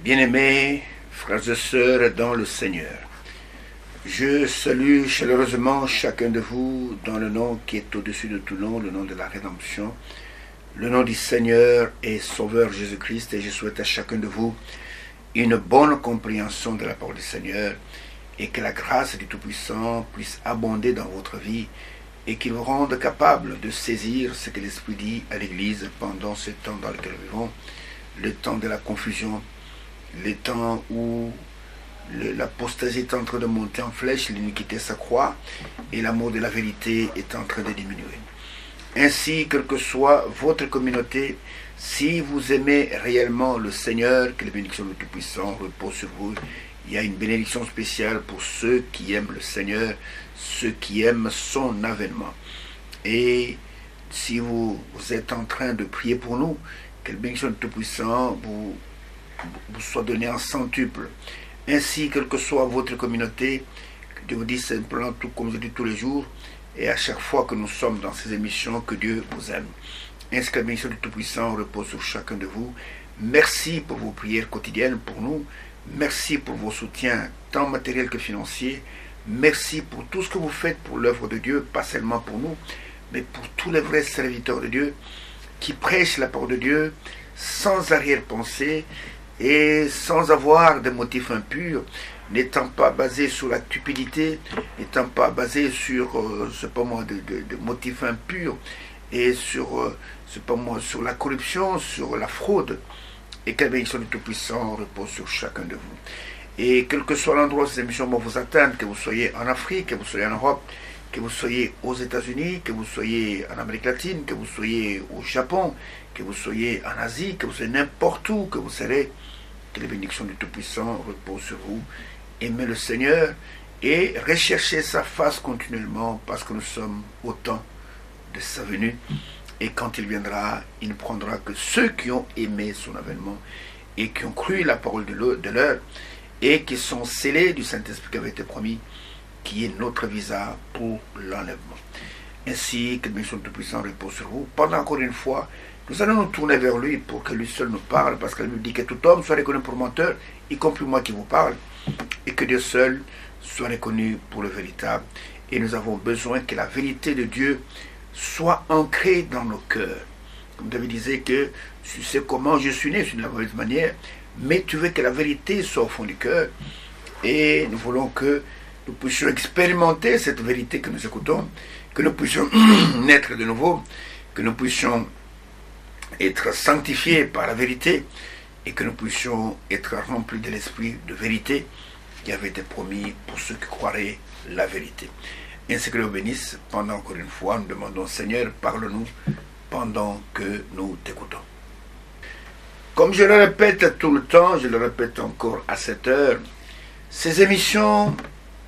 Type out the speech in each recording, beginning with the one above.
Bien-aimés, frères et sœurs dans le Seigneur, je salue chaleureusement chacun de vous dans le nom qui est au-dessus de tout nom, le nom de la rédemption, le nom du Seigneur et Sauveur Jésus-Christ, et je souhaite à chacun de vous une bonne compréhension de la parole du Seigneur et que la grâce du Tout-Puissant puisse abonder dans votre vie et qu'il vous rende capable de saisir ce que l'Esprit dit à l'Église pendant ce temps dans lequel nous vivons, le temps de la confusion, les temps où l'apostasie est en train de monter en flèche, l'iniquité s'accroît et l'amour de la vérité est en train de diminuer. Ainsi, quelle que soit votre communauté, si vous aimez réellement le Seigneur, que la bénédiction du Tout-Puissant repose sur vous. Il y a une bénédiction spéciale pour ceux qui aiment le Seigneur, ceux qui aiment son avènement. Et si vous êtes en train de prier pour nous, que la bénédiction du Tout-Puissant vous soit donnée en centuple. Ainsi, quelle que soit votre communauté, que Dieu vous dise simplement tout comme je dis tous les jours, et à chaque fois que nous sommes dans ces émissions, que Dieu vous aime. Ainsi que la bénédiction du Tout-Puissant repose sur chacun de vous. Merci pour vos prières quotidiennes pour nous. Merci pour vos soutiens, tant matériels que financiers. Merci pour tout ce que vous faites pour l'œuvre de Dieu, pas seulement pour nous, mais pour tous les vrais serviteurs de Dieu qui prêchent la parole de Dieu sans arrière-pensée et sans avoir de motifs impurs, n'étant pas basés sur la cupidité, n'étant pas basés sur de motifs impurs et sur la corruption, sur la fraude. Et que la bénédiction du Tout-Puissant repose sur chacun de vous. Et quel que soit l'endroit où ces émissions vont vous atteindre, que vous soyez en Afrique, que vous soyez en Europe, que vous soyez aux États-Unis, que vous soyez en Amérique latine, que vous soyez au Japon, que vous soyez en Asie, que vous soyez n'importe où que vous serez, que la bénédiction du Tout-Puissant repose sur vous. Aimez le Seigneur et recherchez sa face continuellement parce que nous sommes au temps de sa venue. Et quand il viendra, il ne prendra que ceux qui ont aimé son avènement et qui ont cru la parole de l'heure et qui sont scellés du Saint-Esprit qui avait été promis, qui est notre visa pour l'enlèvement. Ainsi que le bénédiction du Tout-Puissant repose sur vous. Pendant encore une fois, nous allons nous tourner vers lui pour que lui seul nous parle, parce qu'elle nous dit que tout homme soit reconnu pour menteur, y compris moi qui vous parle, et que Dieu seul soit reconnu pour le véritable. Et nous avons besoin que la vérité de Dieu soit ancrée dans nos cœurs. Comme David disait que tu sais comment je suis né, de la mauvaise manière, mais tu veux que la vérité soit au fond du cœur. Et nous voulons que nous puissions expérimenter cette vérité que nous écoutons, que nous puissions naître de nouveau, que nous puissions être sanctifiés par la vérité et que nous puissions être remplis de l'esprit de vérité qui avait été promis pour ceux qui croiraient la vérité. Ainsi que nous bénisse, pendant encore une fois, nous demandons, Seigneur, parle-nous pendant que nous t'écoutons. Comme je le répète tout le temps, je le répète encore à cette heure, ces émissions,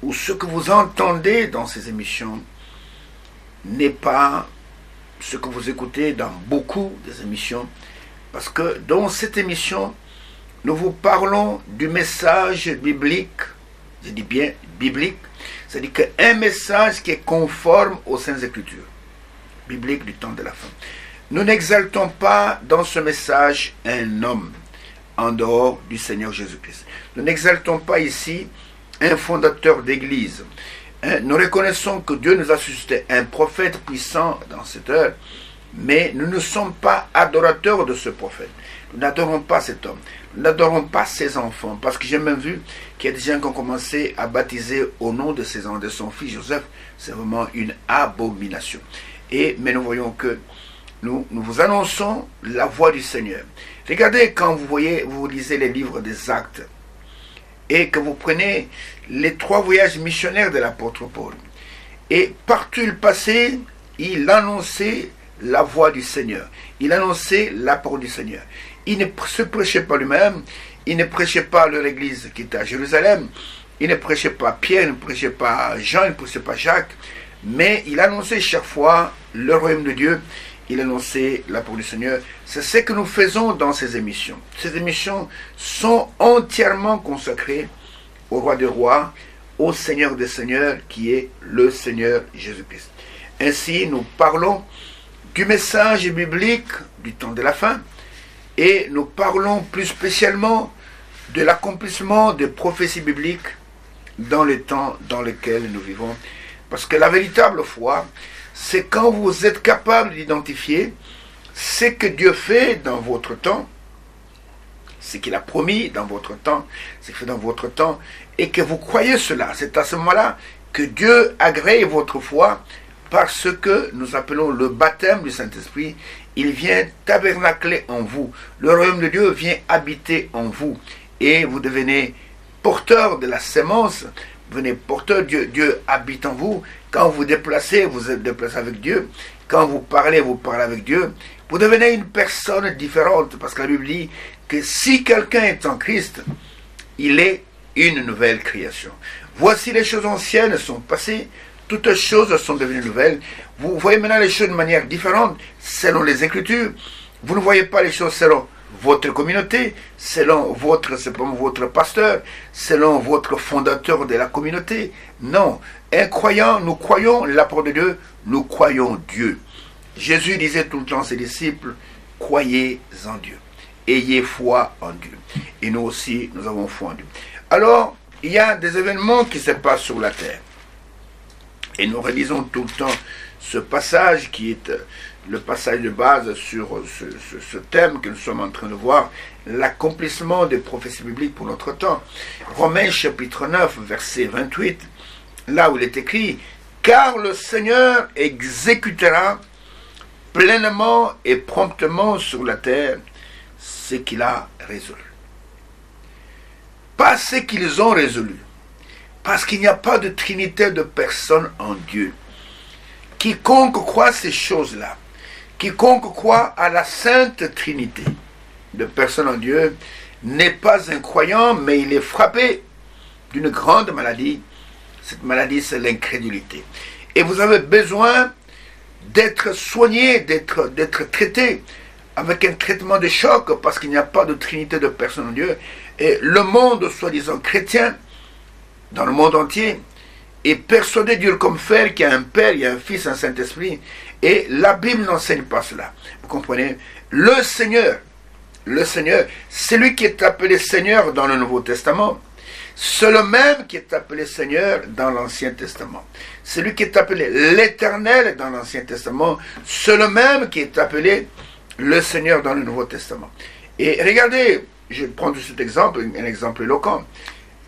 ou ce que vous entendez dans ces émissions, n'est pas ce que vous écoutez dans beaucoup des émissions, parce que dans cette émission, nous vous parlons du message biblique, je dis bien biblique, c'est-à-dire qu'un message qui est conforme aux Saintes Écritures, biblique du temps de la fin. Nous n'exaltons pas dans ce message un homme en dehors du Seigneur Jésus-Christ. Nous n'exaltons pas ici un fondateur d'église. Nous reconnaissons que Dieu nous a suscité un prophète puissant dans cette heure, mais nous ne sommes pas adorateurs de ce prophète. Nous n'adorons pas cet homme. Nous n'adorons pas ses enfants. Parce que j'ai même vu qu'il y a des gens qui ont commencé à baptiser au nom de son fils Joseph. C'est vraiment une abomination. Mais nous voyons que nous vous annonçons la voix du Seigneur. Regardez quand vous lisez les livres des Actes et que vous prenez les 3 voyages missionnaires de l'apôtre Paul. Et partout il passait, il annonçait la voix du Seigneur. Il annonçait la parole du Seigneur. Il ne se prêchait pas lui-même, il ne prêchait pas leur église qui était à Jérusalem, il ne prêchait pas Pierre, il ne prêchait pas Jean, il ne prêchait pas Jacques, mais il annonçait chaque fois le royaume de Dieu, il annonçait la parole du Seigneur. C'est ce que nous faisons dans ces émissions. Ces émissions sont entièrement consacrées au roi des rois, au Seigneur des seigneurs, qui est le Seigneur Jésus-Christ. Ainsi, nous parlons du message biblique du temps de la fin, et nous parlons plus spécialement de l'accomplissement des prophéties bibliques dans le temps dans lequel nous vivons. Parce que la véritable foi, c'est quand vous êtes capable d'identifier ce que Dieu fait dans votre temps, ce qu'il a promis dans votre temps, ce qu'il fait dans votre temps, et que vous croyez cela. C'est à ce moment-là que Dieu agrée votre foi par ce que nous appelons le baptême du Saint-Esprit. Il vient tabernacler en vous. Le royaume de Dieu vient habiter en vous. Et vous devenez porteur de la sémence. Vous devenez porteur, Dieu habite en vous. Quand vous déplacez, vous êtes déplacé avec Dieu. Quand vous parlez avec Dieu. Vous devenez une personne différente. Parce que la Bible dit que si quelqu'un est en Christ, il est une nouvelle création. Voici les choses anciennes sont passées. Toutes choses sont devenues nouvelles. Vous voyez maintenant les choses de manière différente, selon les Écritures. Vous ne voyez pas les choses selon votre communauté, selon votre pasteur, selon votre fondateur de la communauté. Non, un croyant, nous croyons la parole de Dieu, nous croyons Dieu. Jésus disait tout le temps à ses disciples, croyez en Dieu, ayez foi en Dieu. Et nous aussi, nous avons foi en Dieu. Alors, il y a des événements qui se passent sur la terre. Et nous réalisons tout le temps ce passage qui est le passage de base sur ce thème que nous sommes en train de voir, l'accomplissement des prophéties bibliques pour notre temps. Romains chapitre 9, verset 28, là où il est écrit « Car le Seigneur exécutera pleinement et promptement sur la terre ce qu'il a résolu. » Pas ce qu'ils ont résolu. Parce qu'il n'y a pas de trinité de personnes en Dieu. Quiconque croit ces choses-là, quiconque croit à la sainte trinité de personnes en Dieu, n'est pas un croyant, mais il est frappé d'une grande maladie. Cette maladie, c'est l'incrédulité. Et vous avez besoin d'être soigné, d'être traité avec un traitement de choc, parce qu'il n'y a pas de trinité de personnes en Dieu. Et le monde, soi-disant chrétien, dans le monde entier, est persuadé Dieu comme fer, qu'il y a un Père, il y a un Fils, un Saint-Esprit, et la Bible n'enseigne pas cela. Vous comprenez? Le Seigneur, c'est lui qui est appelé Seigneur dans le Nouveau Testament. C'est le même qui est appelé Seigneur dans l'Ancien Testament. C'est lui qui est appelé l'Éternel dans l'Ancien Testament. C'est le même qui est appelé le Seigneur dans le Nouveau Testament. Et regardez, je prends cet exemple, un exemple éloquent.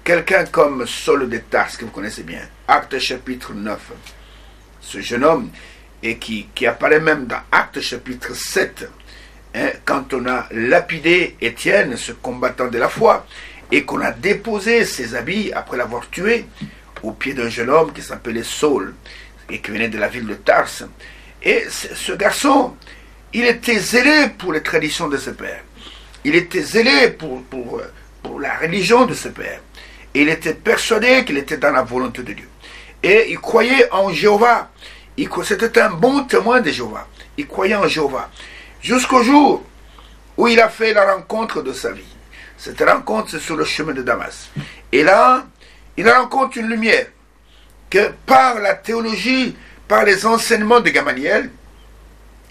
Quelqu'un comme Saul de Tarse, que vous connaissez bien, Actes chapitre 9, ce jeune homme, et qui apparaît même dans Actes chapitre 7, quand on a lapidé Étienne, ce combattant de la foi, et qu'on a déposé ses habits, après l'avoir tué, au pied d'un jeune homme qui s'appelait Saul, et qui venait de la ville de Tarse. Et ce garçon, il était zélé pour les traditions de ses pères. Il était zélé pour la religion de ses pères. Et il était persuadé qu'il était dans la volonté de Dieu. Et il croyait en Jéhovah. C'était un bon témoin de Jéhovah. Il croyait en Jéhovah. Jusqu'au jour où il a fait la rencontre de sa vie. Cette rencontre, c'est sur le chemin de Damas. Et là, il rencontre une lumière que par la théologie, par les enseignements de Gamaliel,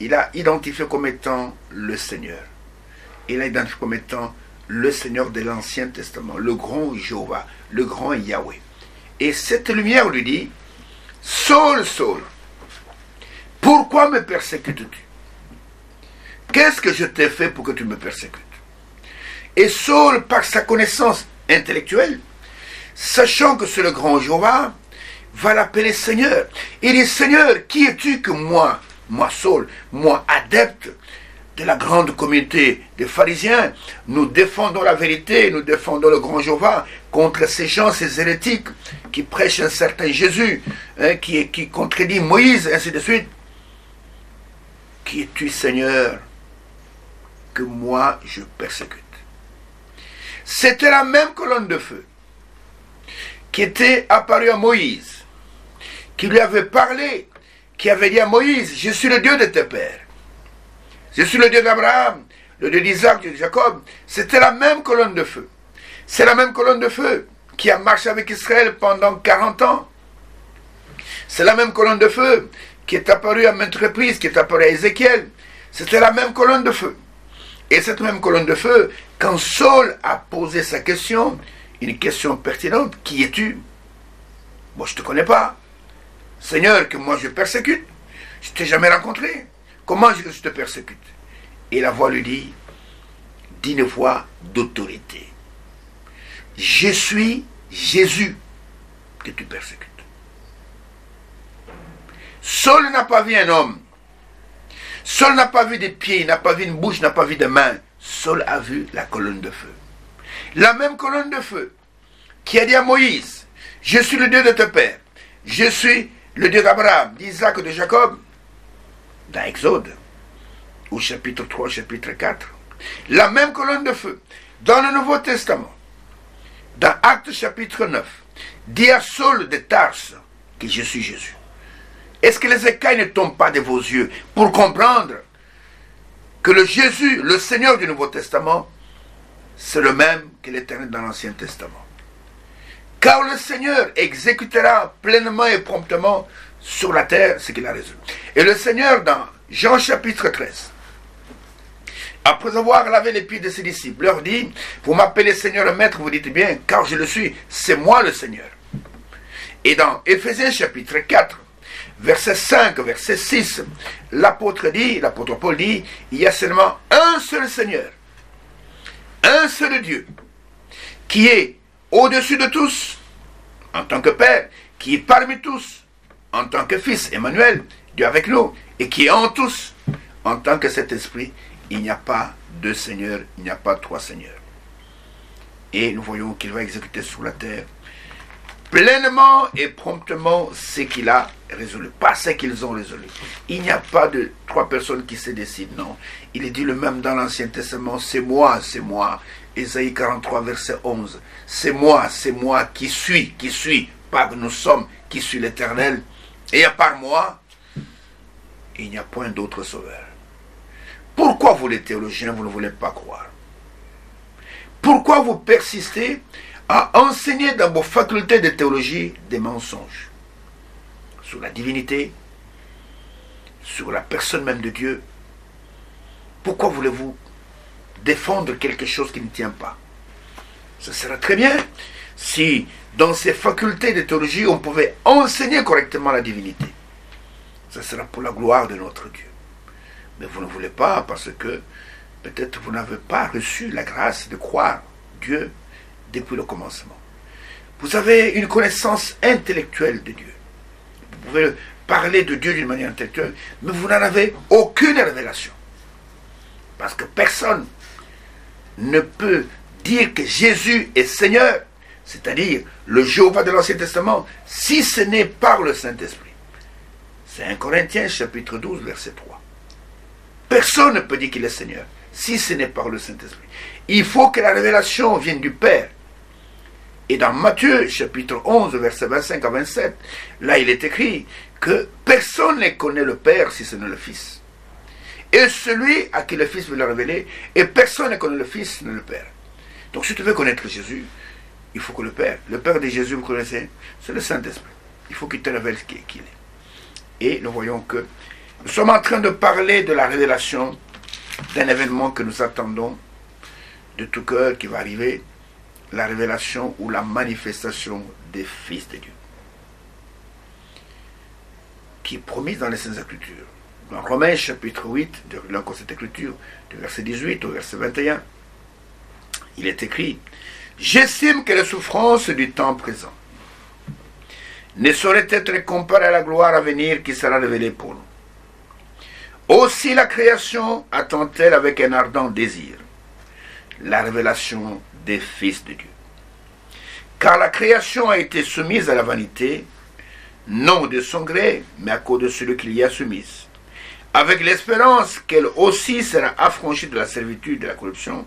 il a identifié comme étant le Seigneur. Il a identifié comme étant le Seigneur de l'Ancien Testament, le grand Jéhovah, le grand Yahweh. Et cette lumière lui dit, Saul, Saul, pourquoi me persécutes-tu? Qu'est-ce que je t'ai fait pour que tu me persécutes? Et Saul, par sa connaissance intellectuelle, sachant que c'est le grand Jéhovah, va l'appeler Seigneur. Il dit, Seigneur, qui es-tu que moi, Saul, moi, adepte de la grande communauté des pharisiens, nous défendons la vérité, nous défendons le grand Jéhovah contre ces gens, ces hérétiques qui prêchent un certain Jésus, qui contredit Moïse, ainsi de suite. Qui es-tu, Seigneur, que moi je persécute? C'était la même colonne de feu qui était apparue à Moïse, qui lui avait parlé, qui avait dit à Moïse, je suis le Dieu de tes pères. Je suis le Dieu d'Abraham, le Dieu d'Isaac, le Dieu de Jacob. C'était la même colonne de feu. C'est la même colonne de feu qui a marché avec Israël pendant 40 ans. C'est la même colonne de feu qui est apparue à maintes reprises, qui est apparue à Ézéchiel. C'était la même colonne de feu. Et cette même colonne de feu, quand Saul a posé sa question, une question pertinente, qui es-tu? Moi, je ne te connais pas. Seigneur, que moi je persécute. Je ne t'ai jamais rencontré. Comment je te persécute? Et la voix lui dit, d'une voix d'autorité, je suis Jésus que tu persécutes. Saul n'a pas vu un homme. Saul n'a pas vu des pieds, n'a pas vu une bouche, n'a pas vu de mains. Saul a vu la colonne de feu. La même colonne de feu qui a dit à Moïse, je suis le Dieu de tes pères. Je suis le Dieu d'Abraham, d'Isaac et de Jacob. Dans Exode, au chapitre 3, chapitre 4. La même colonne de feu, dans le Nouveau Testament, dans Actes chapitre 9, dit à Saul de Tarse que je suis Jésus. Est-ce que les écailles ne tombent pas de vos yeux pour comprendre que le Jésus, le Seigneur du Nouveau Testament, c'est le même que l'Éternel dans l'Ancien Testament? Car le Seigneur exécutera pleinement et promptement sur la terre ce qu'il a résolu. Et le Seigneur, dans Jean chapitre 13, après avoir lavé les pieds de ses disciples, leur dit, vous m'appelez Seigneur et Maître, vous dites bien, car je le suis, c'est moi le Seigneur. Et dans Éphésiens chapitre 4, verset 5, verset 6, l'apôtre Paul dit, il y a seulement un seul Seigneur, un seul Dieu, qui est au-dessus de tous, en tant que Père, qui est parmi tous, en tant que Fils, Emmanuel, Dieu avec nous, et qui est en tous, en tant que cet esprit. Il n'y a pas deux seigneurs, il n'y a pas trois seigneurs. Et nous voyons qu'il va exécuter sur la terre pleinement et promptement ce qu'il a résolu, pas ce qu'ils ont résolu. Il n'y a pas de trois personnes qui se décident, non. Il est dit le même dans l'Ancien Testament, c'est moi, c'est moi. Ésaïe 43, verset 11. C'est moi qui suis, pas que nous sommes, qui suis l'Éternel. Et à part moi, il n'y a point d'autre sauveur. Pourquoi vous les théologiens, vous ne voulez pas croire? Pourquoi vous persistez à enseigner dans vos facultés de théologie des mensonges sur la divinité, sur la personne même de Dieu? Pourquoi voulez-vous défendre quelque chose qui ne tient pas? Ce serait très bien si dans ces facultés de théologie on pouvait enseigner correctement la divinité. Ce sera pour la gloire de notre Dieu. Mais vous ne voulez pas parce que peut-être vous n'avez pas reçu la grâce de croire Dieu depuis le commencement. Vous avez une connaissance intellectuelle de Dieu. Vous pouvez parler de Dieu d'une manière intellectuelle, mais vous n'en avez aucune révélation. Parce que personne ne peut dire que Jésus est Seigneur, c'est-à-dire le Jéhovah de l'Ancien Testament, si ce n'est par le Saint-Esprit. C'est 1 Corinthiens chapitre 12, verset 3. Personne ne peut dire qu'il est Seigneur, si ce n'est par le Saint-Esprit. Il faut que la révélation vienne du Père. Et dans Matthieu chapitre 11, verset 25 à 27, là il est écrit que personne ne connaît le Père si ce n'est le Fils. Et celui à qui le Fils veut le révéler, et personne ne connaît le Fils si ce n'est le Père. Donc si tu veux connaître Jésus, il faut que le Père de Jésus, vous connaissez, c'est le Saint-Esprit. Il faut qu'il te révèle qui il est. Et nous voyons que nous sommes en train de parler de la révélation d'un événement que nous attendons de tout cœur qui va arriver, la révélation ou la manifestation des fils de Dieu, qui est promise dans les Saintes Écritures. Dans Romains chapitre 8, de encore cette écriture, du verset 18 au verset 21, il est écrit, « J'estime que les souffrances du temps présent ne sauraient être comparées à la gloire à venir qui sera révélée pour nous. Aussi la création attend-elle avec un ardent désir la révélation des fils de Dieu. Car la création a été soumise à la vanité, non de son gré, mais à cause de celui qui l'y a soumise, avec l'espérance qu'elle aussi sera affranchie de la servitude de la corruption,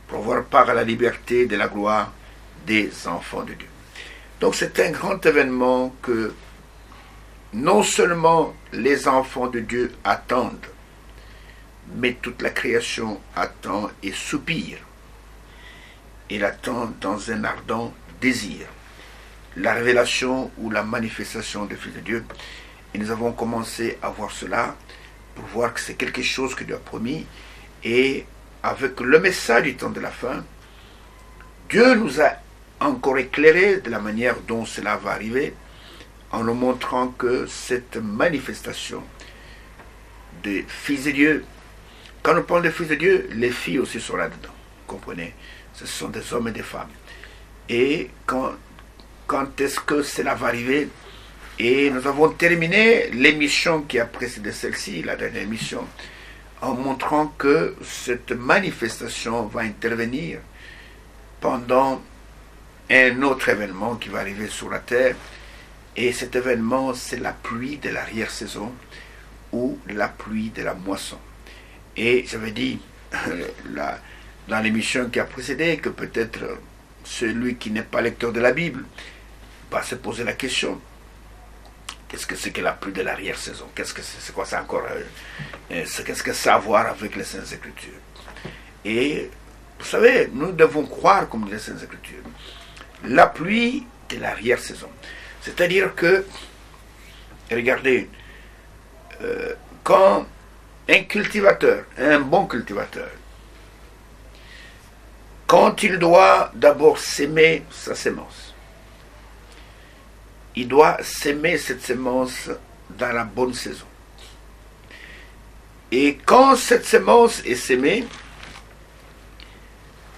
pour avoir part à la liberté de la gloire des enfants de Dieu. » Donc c'est un grand événement que non seulement les enfants de Dieu attendent, mais toute la création attend et soupire. Il attend dans un ardent désir la révélation ou la manifestation des fils de Dieu. Et nous avons commencé à voir cela pour voir que c'est quelque chose que Dieu a promis et avec le message du temps de la fin, Dieu nous a encore éclairé de la manière dont cela va arriver, en nous montrant que cette manifestation des fils de Dieu, quand on parle de fils de Dieu, les filles aussi sont là-dedans, vous comprenez? Ce sont des hommes et des femmes. Et quand est-ce que cela va arriver? Et nous avons terminé l'émission qui a précédé celle-ci, la dernière émission, en montrant que cette manifestation va intervenir pendant un autre événement qui va arriver sur la terre. Et cet événement, c'est la pluie de l'arrière-saison ou la pluie de la moisson. Et j'avais dit dans l'émission qui a précédé que peut-être celui qui n'est pas lecteur de la Bible va se poser la question: qu'est-ce que c'est que la pluie de l'arrière-saison? C'est quoi ça encore? Qu'est-ce que ça a à voir avec les Saintes Écritures? Et vous savez, nous devons croire, comme dit les Saintes Écritures, la pluie de l'arrière-saison. C'est-à-dire que, regardez, quand un cultivateur, un bon cultivateur, quand il doit d'abord s'aimer sa sémence, il doit s'aimer cette sémence dans la bonne saison. Et quand cette sémence est sémée,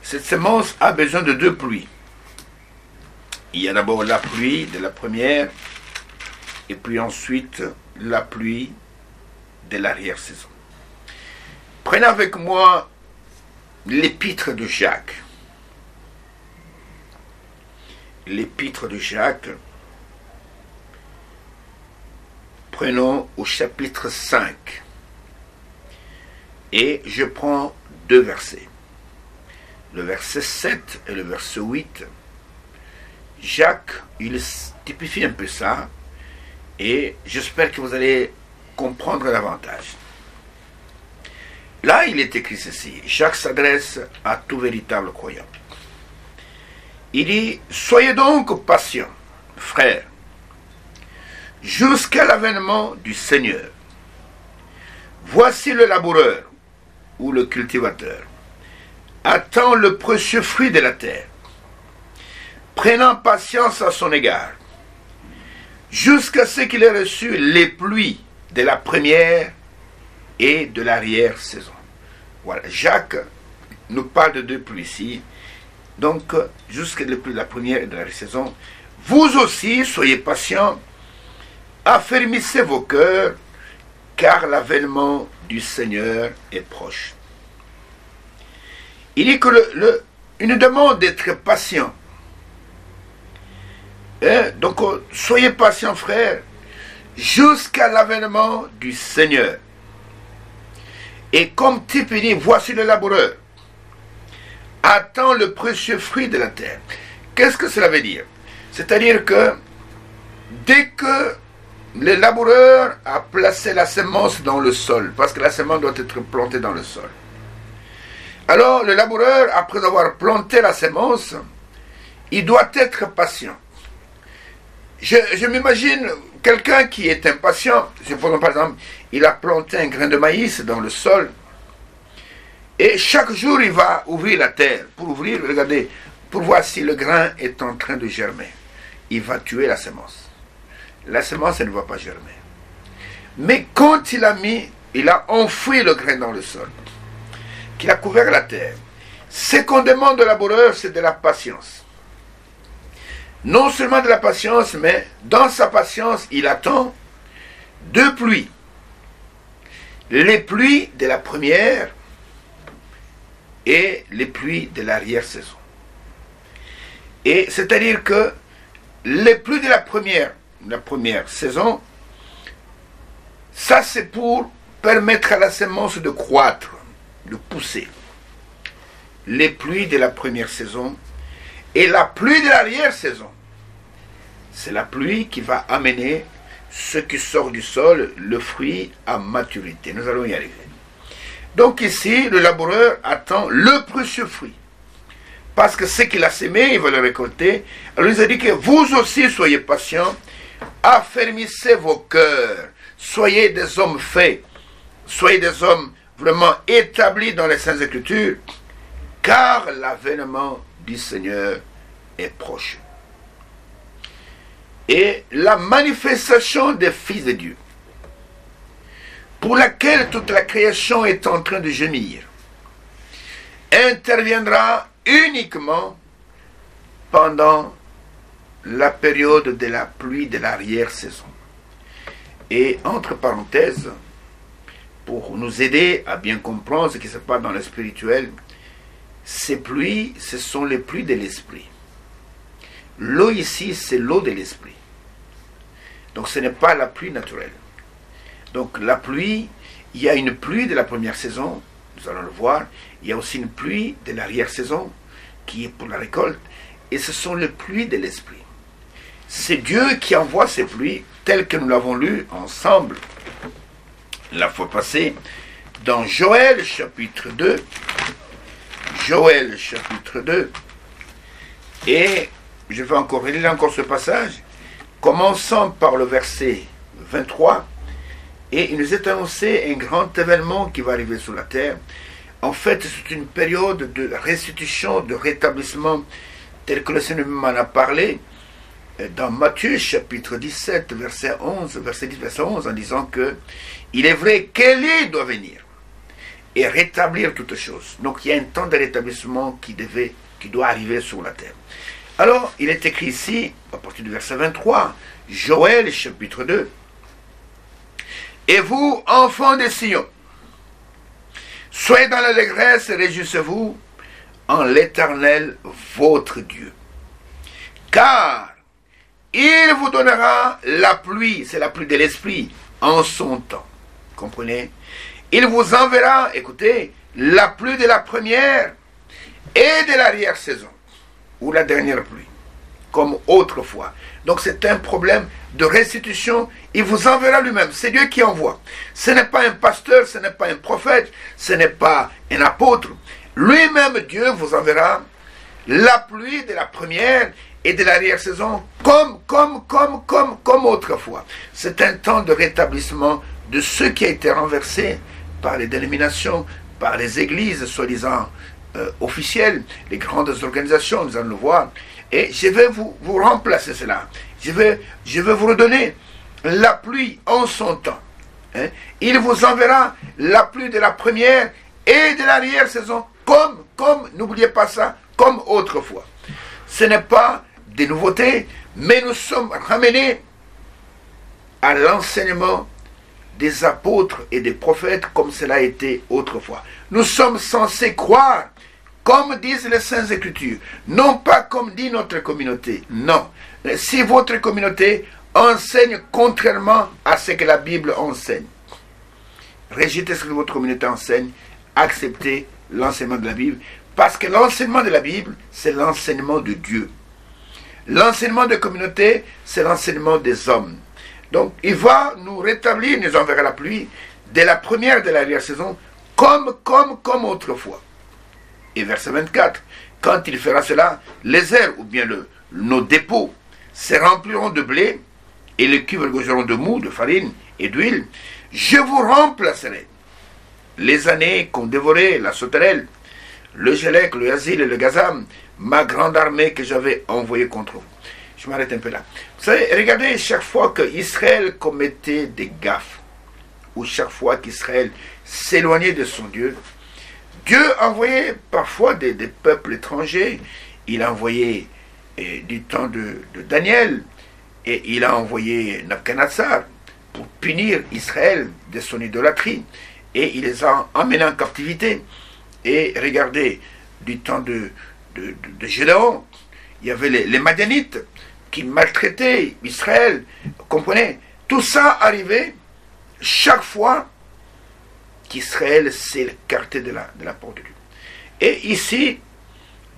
cette sémence a besoin de deux pluies. Il y a d'abord la pluie de la première, et puis ensuite la pluie de l'arrière-saison. Prenez avec moi l'épître de Jacques. L'épître de Jacques. Prenons au chapitre 5. Et je prends deux versets. Le verset 7 et le verset 8. Jacques, il typifie un peu ça. Et j'espère que vous allez comprendre davantage. Là, il est écrit ceci. Jacques s'adresse à tout véritable croyant. Il dit: soyez donc patients, frères, jusqu'à l'avènement du Seigneur. Voici le laboureur ou le cultivateur attend le précieux fruit de la terre, prenant patience à son égard, jusqu'à ce qu'il ait reçu les pluies de la première et de l'arrière-saison. Voilà, Jacques nous parle de deux pluies ici. Donc, jusqu'à les pluies de la première et de l'arrière-saison. Vous aussi, soyez patients, affermissez vos cœurs, car l'avènement du Seigneur est proche. Il dit que il nous demande d'être patient. Donc, soyez patients, frères, jusqu'à l'avènement du Seigneur. Et comme type, il dit: voici le laboureur attend le précieux fruit de la terre. Qu'est-ce que cela veut dire? C'est-à-dire que dès que le laboureur a placé la semence dans le sol, parce que la semence doit être plantée dans le sol, alors le laboureur, après avoir planté la semence, il doit être patient. Je m'imagine quelqu'un qui est impatient. Supposons par exemple, il a planté un grain de maïs dans le sol, et chaque jour il va ouvrir la terre, pour ouvrir, regardez, pour voir si le grain est en train de germer. Il va tuer la semence. La semence, elle ne va pas germer. Mais quand il a enfoui le grain dans le sol, qu'il a couvert la terre, ce qu'on demande au laboureur, c'est de la patience. Non seulement de la patience, mais dans sa patience, il attend deux pluies. Les pluies de la première et les pluies de l'arrière-saison. Et c'est-à-dire que les pluies de la première saison, ça c'est pour permettre à la semence de croître, de pousser. Les pluies de la première saison et la pluie de l'arrière-saison, c'est la pluie qui va amener ce qui sort du sol, le fruit à maturité. Nous allons y arriver. Donc ici, le laboureur attend le précieux fruit. Parce que ce qu'il a semé, il va le récolter. Alors il a dit que vous aussi soyez patients, affermissez vos cœurs, soyez des hommes faits, soyez des hommes vraiment établi dans les Saintes Écritures, car l'avènement du Seigneur est proche. Et la manifestation des fils de Dieu, pour laquelle toute la création est en train de gémir, interviendra uniquement pendant la période de la pluie de l'arrière-saison. Et entre parenthèses, pour nous aider à bien comprendre ce qui se passe dans le spirituel, ces pluies, ce sont les pluies de l'esprit. L'eau ici, c'est l'eau de l'esprit. Donc ce n'est pas la pluie naturelle. Donc la pluie, il y a une pluie de la première saison, nous allons le voir. Il y a aussi une pluie de l'arrière-saison qui est pour la récolte. Et ce sont les pluies de l'esprit. C'est Dieu qui envoie ces pluies telles que nous l'avons lu ensemble la fois passée dans Joël chapitre 2. Joël chapitre 2. Et je vais encore lire ce passage, commençant par le verset 23. Et il nous est annoncé un grand événement qui va arriver sur la terre. En fait, c'est une période de restitution, de rétablissement, tel que le Seigneur m'en a parlé dans Matthieu chapitre 17, verset 11, verset 10, verset 11, en disant que il est vrai qu'Élie doit venir et rétablir toutes choses. Donc il y a un temps de rétablissement qui doit arriver sur la terre. Alors, il est écrit ici, à partir du verset 23, Joël chapitre 2, « Et vous, enfants de Sion, soyez dans l'allégresse et réjouissez-vous en l'Éternel votre Dieu. Car il vous donnera la pluie, c'est la pluie de l'esprit, en son temps. » Comprenez? Il vous enverra, écoutez, la pluie de la première et de l'arrière-saison, ou la dernière pluie, comme autrefois. Donc c'est un problème de restitution. Il vous enverra lui-même. C'est Dieu qui envoie. Ce n'est pas un pasteur, ce n'est pas un prophète, ce n'est pas un apôtre. Lui-même, Dieu vous enverra la pluie de la première et de l'arrière-saison comme autrefois. C'est un temps de rétablissement de ce qui a été renversé par les dénominations, par les églises soi-disant officielles, les grandes organisations, nous allons le voir. Et je vais vous remplacer cela. Je vais vous redonner la pluie en son temps. Hein? Il vous enverra la pluie de la première et de l'arrière-saison, comme n'oubliez pas ça, comme autrefois. Ce n'est pas des nouveautés, mais nous sommes ramenés à l'enseignement des apôtres et des prophètes comme cela a été autrefois. Nous sommes censés croire comme disent les Saintes Écritures, non pas comme dit notre communauté, non. Si votre communauté enseigne contrairement à ce que la Bible enseigne, rejetez ce que votre communauté enseigne, acceptez l'enseignement de la Bible, parce que l'enseignement de la Bible, c'est l'enseignement de Dieu. L'enseignement de communauté, c'est l'enseignement des hommes. Donc, il va nous rétablir, nous enverra la pluie, dès la première de l'arrière-saison, comme autrefois. Et verset 24, quand il fera cela, les airs, ou bien nos dépôts, se rempliront de blé, et les cuves regorgeront de mou, de farine et d'huile. Je vous remplacerai les années qu'ont dévoré la sauterelle, le gélec, le asile et le gazam, ma grande armée que j'avais envoyée contre vous. Je m'arrête un peu là. Vous savez, regardez chaque fois qu'Israël commettait des gaffes, ou chaque fois qu'Israël s'éloignait de son Dieu, Dieu envoyait parfois des peuples étrangers. Il a envoyé du temps de Daniel, et il a envoyé Nabuchodonosor pour punir Israël de son idolâtrie, et il les a emmenés en captivité. Et regardez, du temps de Gédéon, il y avait les Madianites qui maltraitaient Israël. Vous comprenez? Tout ça arrivait chaque fois qu'Israël s'est écarté de la porte de Dieu. Et ici,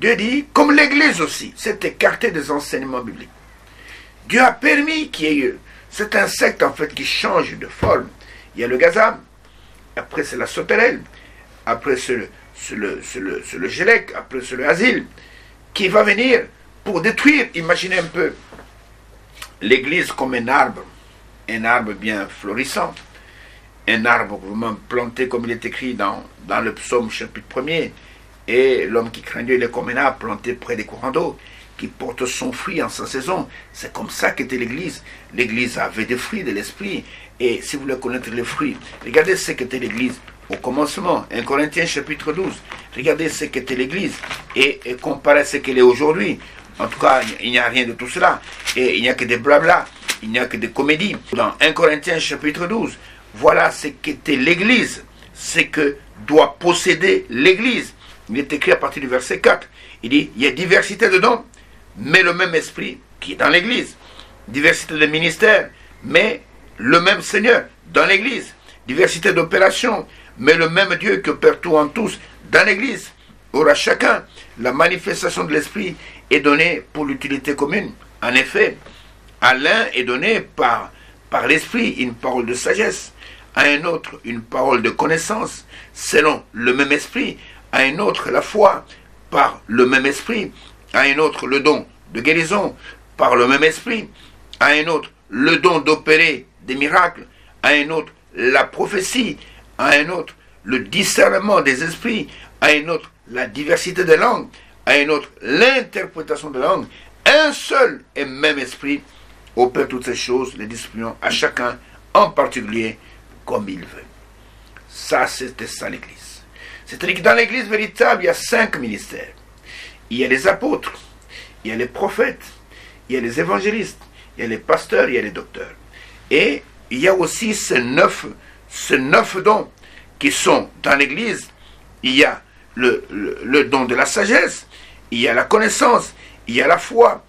Dieu dit, comme l'Église aussi, s'est écartée des enseignements bibliques. Dieu a permis qu'il y ait eu cet insecte en fait qui change de forme. Il y a le gazam, après c'est la sauterelle, après c'est le gélec, après c'est le asile, qui va venir pour détruire. Imaginez un peu l'Église comme un arbre bien florissant. un arbre vraiment planté comme il est écrit dans le psaume chapitre 1er. Et l'homme qui craint Dieu, il est comme un arbre planté près des courants d'eau, qui porte son fruit en sa saison. C'est comme ça qu'était l'Église. L'Église avait des fruits de l'Esprit. Et si vous voulez connaître les fruits, regardez ce qu'était l'Église au commencement. 1 Corinthiens chapitre 12. Regardez ce qu'était l'Église et comparez ce qu'elle est aujourd'hui. En tout cas, il n'y a rien de tout cela. Et il n'y a que des blabla. Il n'y a que des comédies. Dans 1 Corinthiens chapitre 12, voilà ce qu'était l'Église. Ce que doit posséder l'Église. Il est écrit à partir du verset 4. Il dit, il y a diversité de dons, mais le même esprit qui est dans l'Église. Diversité de ministères, mais le même Seigneur dans l'Église. Diversité d'opérations, mais le même Dieu qui opère tout en tous dans l'Église. Or à chacun, la manifestation de l'Esprit est donnée pour l'utilité commune. En effet, à l'un est donné par l'Esprit une parole de sagesse, à un autre une parole de connaissance, selon le même Esprit, à un autre la foi, par le même esprit, à un autre le don de guérison, par le même esprit, à un autre le don d'opérer des miracles, à un autre la prophétie, à un autre le discernement des esprits, à un autre la diversité des langues, à un autre l'interprétation des langues. Un seul et même esprit opère toutes ces choses, les distribuant à chacun en particulier comme il veut. Ça, c'était ça l'Église. C'est-à-dire que dans l'Église véritable, il y a 5 ministères. Il y a les apôtres, il y a les prophètes, il y a les évangélistes, il y a les pasteurs, il y a les docteurs. Et il y a aussi ces neuf dons qui sont dans l'Église. Il y a le don de la sagesse, il y a la connaissance, il y a la foi,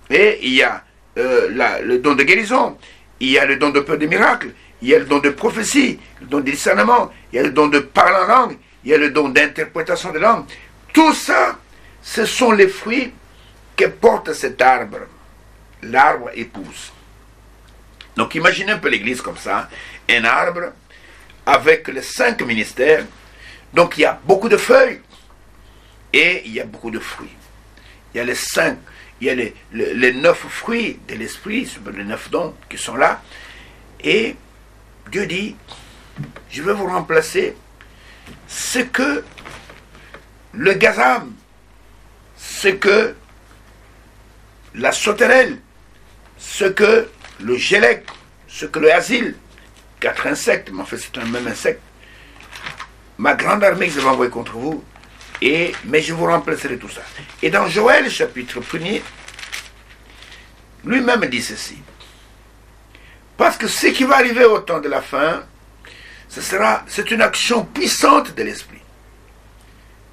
et il y a le don de guérison, il y a le don de peur des miracles, il y a le don de prophétie, le don de discernement, il y a le don de parler en langue, il y a le don d'interprétation de langue. Tout ça, ce sont les fruits que porte cet arbre. L'arbre épouse. Donc imaginez un peu l'Église comme ça, un arbre avec les 5 ministères. Donc il y a beaucoup de feuilles et il y a beaucoup de fruits. Il y a les 9 fruits de l'esprit, les 9 dons qui sont là. Et Dieu dit, je vais vous remplacer ce que le gazam, ce que la sauterelle, ce que le gélec, ce que le asile, 4 insectes, mais en fait c'est un même insecte, ma grande armée que je vais envoyer contre vous, mais je vous remplacerai tout ça. Et dans Joël chapitre 1er, lui-même dit ceci. Parce que ce qui va arriver au temps de la fin, c'est une action puissante de l'Esprit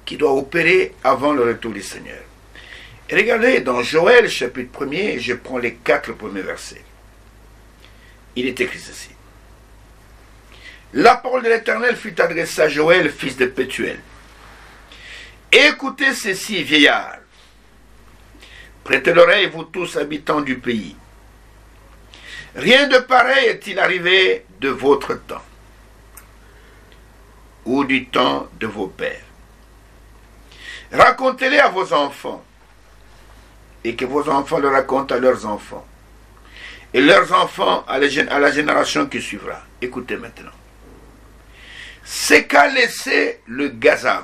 qui doit opérer avant le retour du Seigneur. Et regardez, dans Joël chapitre 1er, je prends les 4 premiers versets. Il est écrit ceci. La parole de l'Éternel fut adressée à Joël, fils de Pétuel. Écoutez ceci, vieillards. Prêtez l'oreille, vous tous habitants du pays. Rien de pareil est-il arrivé de votre temps ou du temps de vos pères. Racontez-les à vos enfants et que vos enfants le racontent à leurs enfants et leurs enfants à la génération qui suivra. Écoutez maintenant. C'est qu'a laissé le gazam.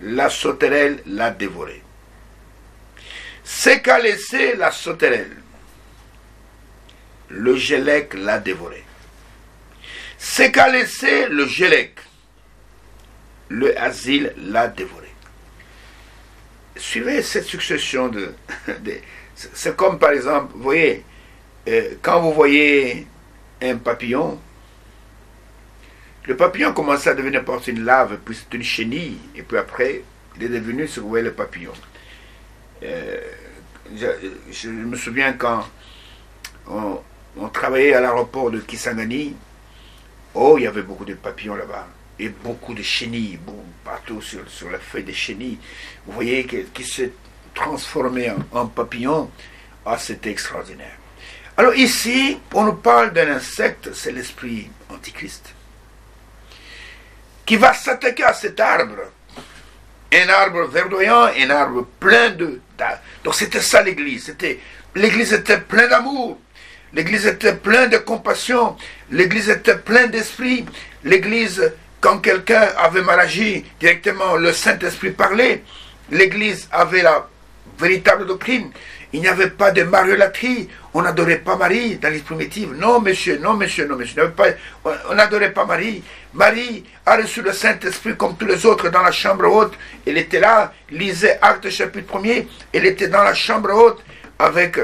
La sauterelle l'a dévoré. C'est qu'a laissé la sauterelle. Le gélec l'a dévoré. C'est qu'a laissé le gélec. Le asile l'a dévoré. Suivez cette succession c'est comme par exemple, vous voyez, quand vous voyez un papillon, le papillon commence à devenir n'importe une larve, puis c'est une chenille, et puis après, il est devenu ce que vous voyez le papillon. Je me souviens quand on travaillait à l'aéroport de Kisangani, il y avait beaucoup de papillons là-bas, et beaucoup de chenilles, partout sur la feuille des chenilles. Vous voyez qui s'est transformé en papillon. C'était extraordinaire. Alors ici, on nous parle d'un insecte, c'est l'esprit antichrist, qui va s'attaquer à cet arbre. Un arbre verdoyant, un arbre plein de... Donc c'était ça l'Église. L'Église était pleine d'amour. L'église était pleine de compassion. L'église était pleine d'esprit. L'église, quand quelqu'un avait mal agi, directement le Saint-Esprit parlait. L'église avait la véritable doctrine. Il n'y avait pas de mariolâtrie. On n'adorait pas Marie dans l'Église primitive. Non, monsieur, non, monsieur, non, monsieur. On n'adorait pas Marie. Marie a reçu le Saint-Esprit comme tous les autres dans la chambre haute. Elle était là, lisait Actes chapitre 1er. Elle était dans la chambre haute avec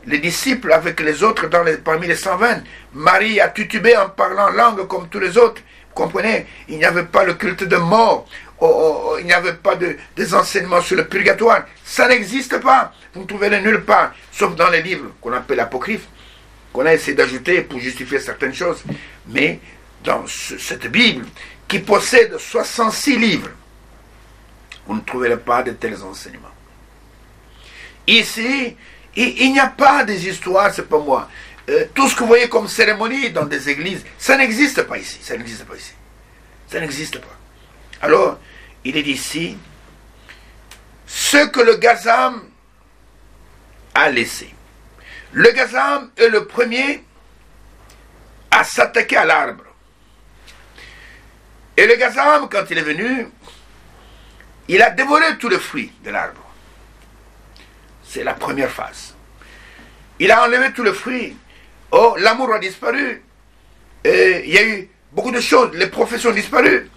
les disciples, avec les autres parmi les 120. Marie a tutubé en parlant langue comme tous les autres. Vous comprenez? Il n'y avait pas le culte de mort. Il n'y avait pas des enseignements sur le purgatoire. Ça n'existe pas. Vous ne trouvez nulle part, sauf dans les livres qu'on appelle apocryphes, qu'on a essayé d'ajouter pour justifier certaines choses. Mais dans cette Bible, qui possède 66 livres, vous ne trouverez pas de tels enseignements. Ici, il n'y a pas des histoires, c'est pas moi. Tout ce que vous voyez comme cérémonie dans des églises, ça n'existe pas ici. Ça n'existe pas ici. Ça n'existe pas. Alors, il est dit ici, ce que le Gazam a laissé. Le Gazam est le premier à s'attaquer à l'arbre. Et le Gazam, quand il est venu, il a dévoré tous les fruits de l'arbre. C'est la première phase. Il a enlevé tous les fruits. Oh, l'amour a disparu. Et il y a eu beaucoup de choses. Les professions ont disparu.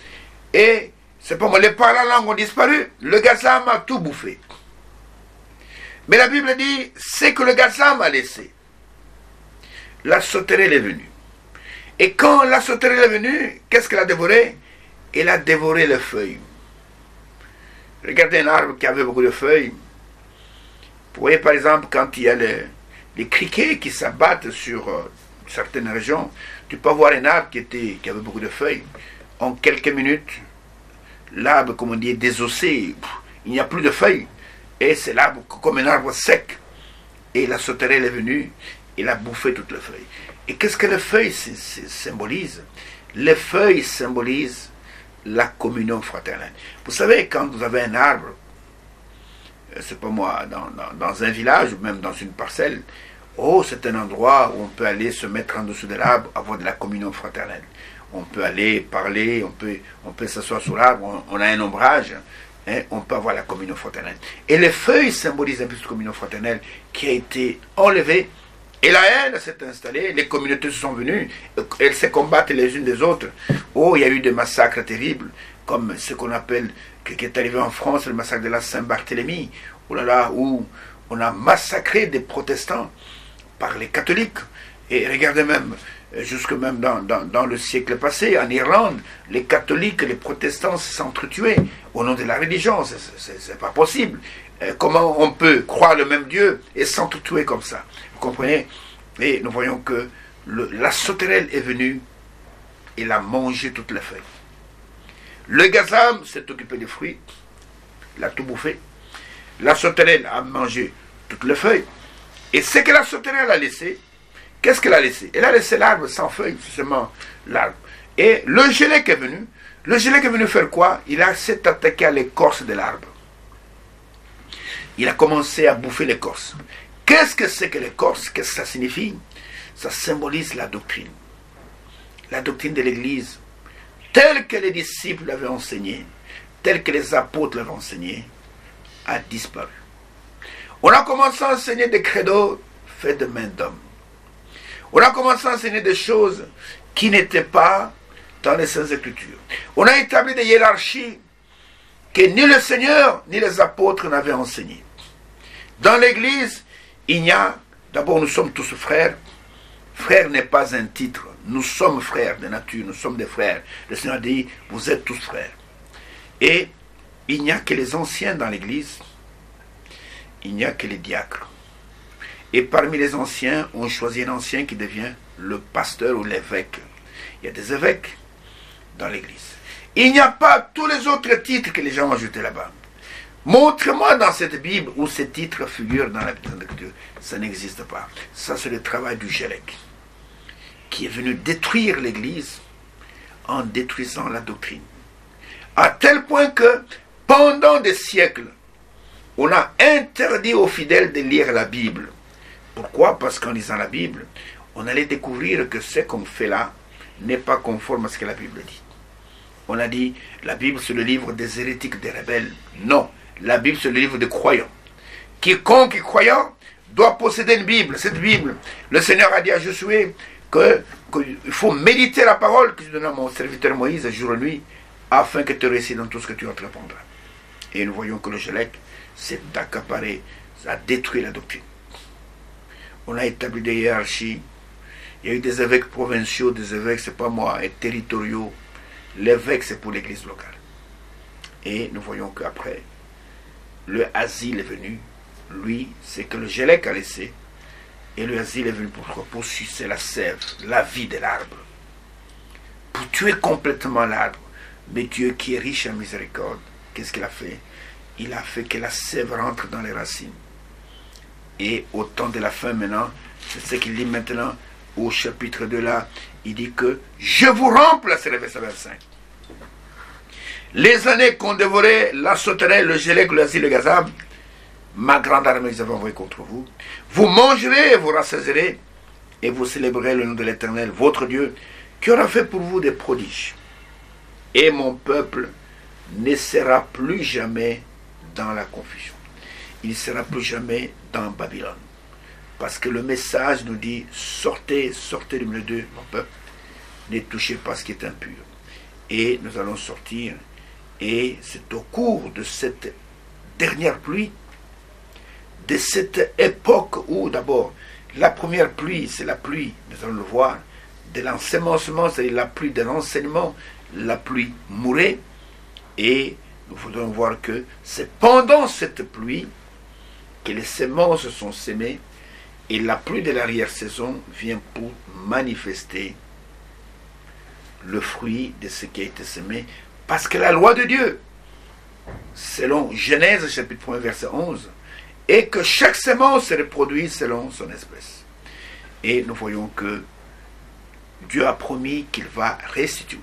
Et, c'est pas moi, les parents langues ont disparu. Le Gazam a tout bouffé. Mais la Bible dit, c'est que le Gazam a laissé. La sauterelle est venue. Et quand la sauterelle est venue, qu'est-ce qu'elle a dévoré? Elle a dévoré les feuilles. Regardez un arbre qui avait beaucoup de feuilles. Vous voyez par exemple quand il y a les criquets qui s'abattent sur certaines régions, tu peux voir un arbre qui avait beaucoup de feuilles. En quelques minutes, l'arbre, comme on dit, est désossé. Il n'y a plus de feuilles. Et c'est l'arbre comme un arbre sec. Et la sauterelle est venue, elle a bouffé toutes les feuilles. Et qu'est-ce que les feuilles symbolisent? Les feuilles symbolisent la communion fraternelle. Vous savez, quand vous avez un arbre, c'est pas moi, dans un village ou même dans une parcelle, oh, c'est un endroit où on peut aller se mettre en dessous de l'arbre, avoir de la communion fraternelle. On peut aller parler, on peut s'asseoir sur l'arbre, on a un ombrage, hein, on peut avoir la communion fraternelle. Et les feuilles symbolisent un peu cette communion fraternelle qui a été enlevée. Et la haine s'est installée, les communautés sont venues, elles se combattent les unes des autres. Oh, il y a eu des massacres terribles, comme ce qu'on appelle, qui est arrivé en France, le massacre de la Saint-Barthélemy, oh là là, où on a massacré des protestants par les catholiques. Et regardez même, jusque même dans le siècle passé, en Irlande, les catholiques et les protestants s'entretuaient au nom de la religion. C'est pas possible. Comment on peut croire le même Dieu et s'entretuer comme ça? Vous comprenez? Et nous voyons que la sauterelle est venue, il a mangé toutes les feuilles. Le Gazam s'est occupé des fruits, il a tout bouffé. La sauterelle a mangé toutes les feuilles. Et ce que la sauterelle a laissé, qu'est-ce qu'elle a laissé? Elle a laissé l'arbre sans feuilles, seulement l'arbre. Et le gélec est venu. Le gélec est venu faire quoi? Il s'est attaqué à l'écorce de l'arbre. Il a commencé à bouffer l'écorce. Qu'est-ce que c'est que l'écorce? Qu'est-ce que ça signifie? Ça symbolise la doctrine. La doctrine de l'Église, telle que les disciples l'avaient enseignée, telle que les apôtres l'avaient enseignée, a disparu. On a commencé à enseigner des credos faits de main d'homme. On a commencé à enseigner des choses qui n'étaient pas dans les Saintes Écritures. On a établi des hiérarchies que ni le Seigneur ni les apôtres n'avaient enseignées. Dans l'Église, il y a, d'abord nous sommes tous frères. Frère n'est pas un titre. Nous sommes frères de nature, nous sommes des frères. Le Seigneur dit, vous êtes tous frères. Et il n'y a que les anciens dans l'Église, il n'y a que les diacres. Et parmi les anciens, on choisit un ancien qui devient le pasteur ou l'évêque. Il y a des évêques dans l'Église. Il n'y a pas tous les autres titres que les gens ont ajoutés là-bas. Montre-moi dans cette Bible où ces titres figurent dans la Bible. Ça n'existe pas. Ça, c'est le travail du Gélec, qui est venu détruire l'Église en détruisant la doctrine. À tel point que, pendant des siècles, on a interdit aux fidèles de lire la Bible. Pourquoi? Parce qu'en lisant la Bible, on allait découvrir que ce qu'on fait là n'est pas conforme à ce que la Bible dit. On a dit, la Bible c'est le livre des hérétiques, des rebelles. Non, la Bible c'est le livre des croyants. Quiconque est croyant doit posséder une Bible. Cette Bible, le Seigneur a dit à Josué qu'il faut méditer la parole que je donne à mon serviteur Moïse jour et nuit, afin que tu réussisses dans tout ce que tu entreprendras. Et nous voyons que le Gélec s'est accaparé, ça a détruit la doctrine. On a établi des hiérarchies. Il y a eu des évêques provinciaux, des évêques, c'est pas moi, et territoriaux. L'évêque, c'est pour l'église locale. Et nous voyons qu'après, le asile est venu. Lui, c'est que le Gélec a laissé. Et le asile est venu pour sucer la sève, la vie de l'arbre. Pour tuer complètement l'arbre. Mais Dieu qui est riche en miséricorde, qu'est-ce qu'il a fait? Il a fait que la sève rentre dans les racines. Et au temps de la fin maintenant, c'est ce qu'il dit maintenant au chapitre 2 là, il dit que je vous remplacerai, verset 25. Les années qu'on dévorait la sauterelle, le Gélec, le asile, le gazab, ma grande armée que j'avais envoyée contre vous, vous mangerez, vous rassasierez, et vous célébrerez le nom de l'Éternel, votre Dieu, qui aura fait pour vous des prodiges. Et mon peuple ne sera plus jamais dans la confusion. Il ne sera plus jamais dans Babylone. Parce que le message nous dit, sortez, sortez du milieu d'eux, mon peuple, ne touchez pas ce qui est impur. Et nous allons sortir, et c'est au cours de cette dernière pluie, de cette époque où d'abord, la première pluie, c'est la pluie, nous allons le voir, de l'ensemencement, c'est-à-dire la pluie de l'enseignement, la pluie mourée, et nous voudrons voir que c'est pendant cette pluie que les semences sont semées, et la pluie de l'arrière-saison vient pour manifester le fruit de ce qui a été semé, parce que la loi de Dieu, selon Genèse chapitre 1 verset 11, est que chaque semence se reproduit selon son espèce. Et nous voyons que Dieu a promis qu'il va restituer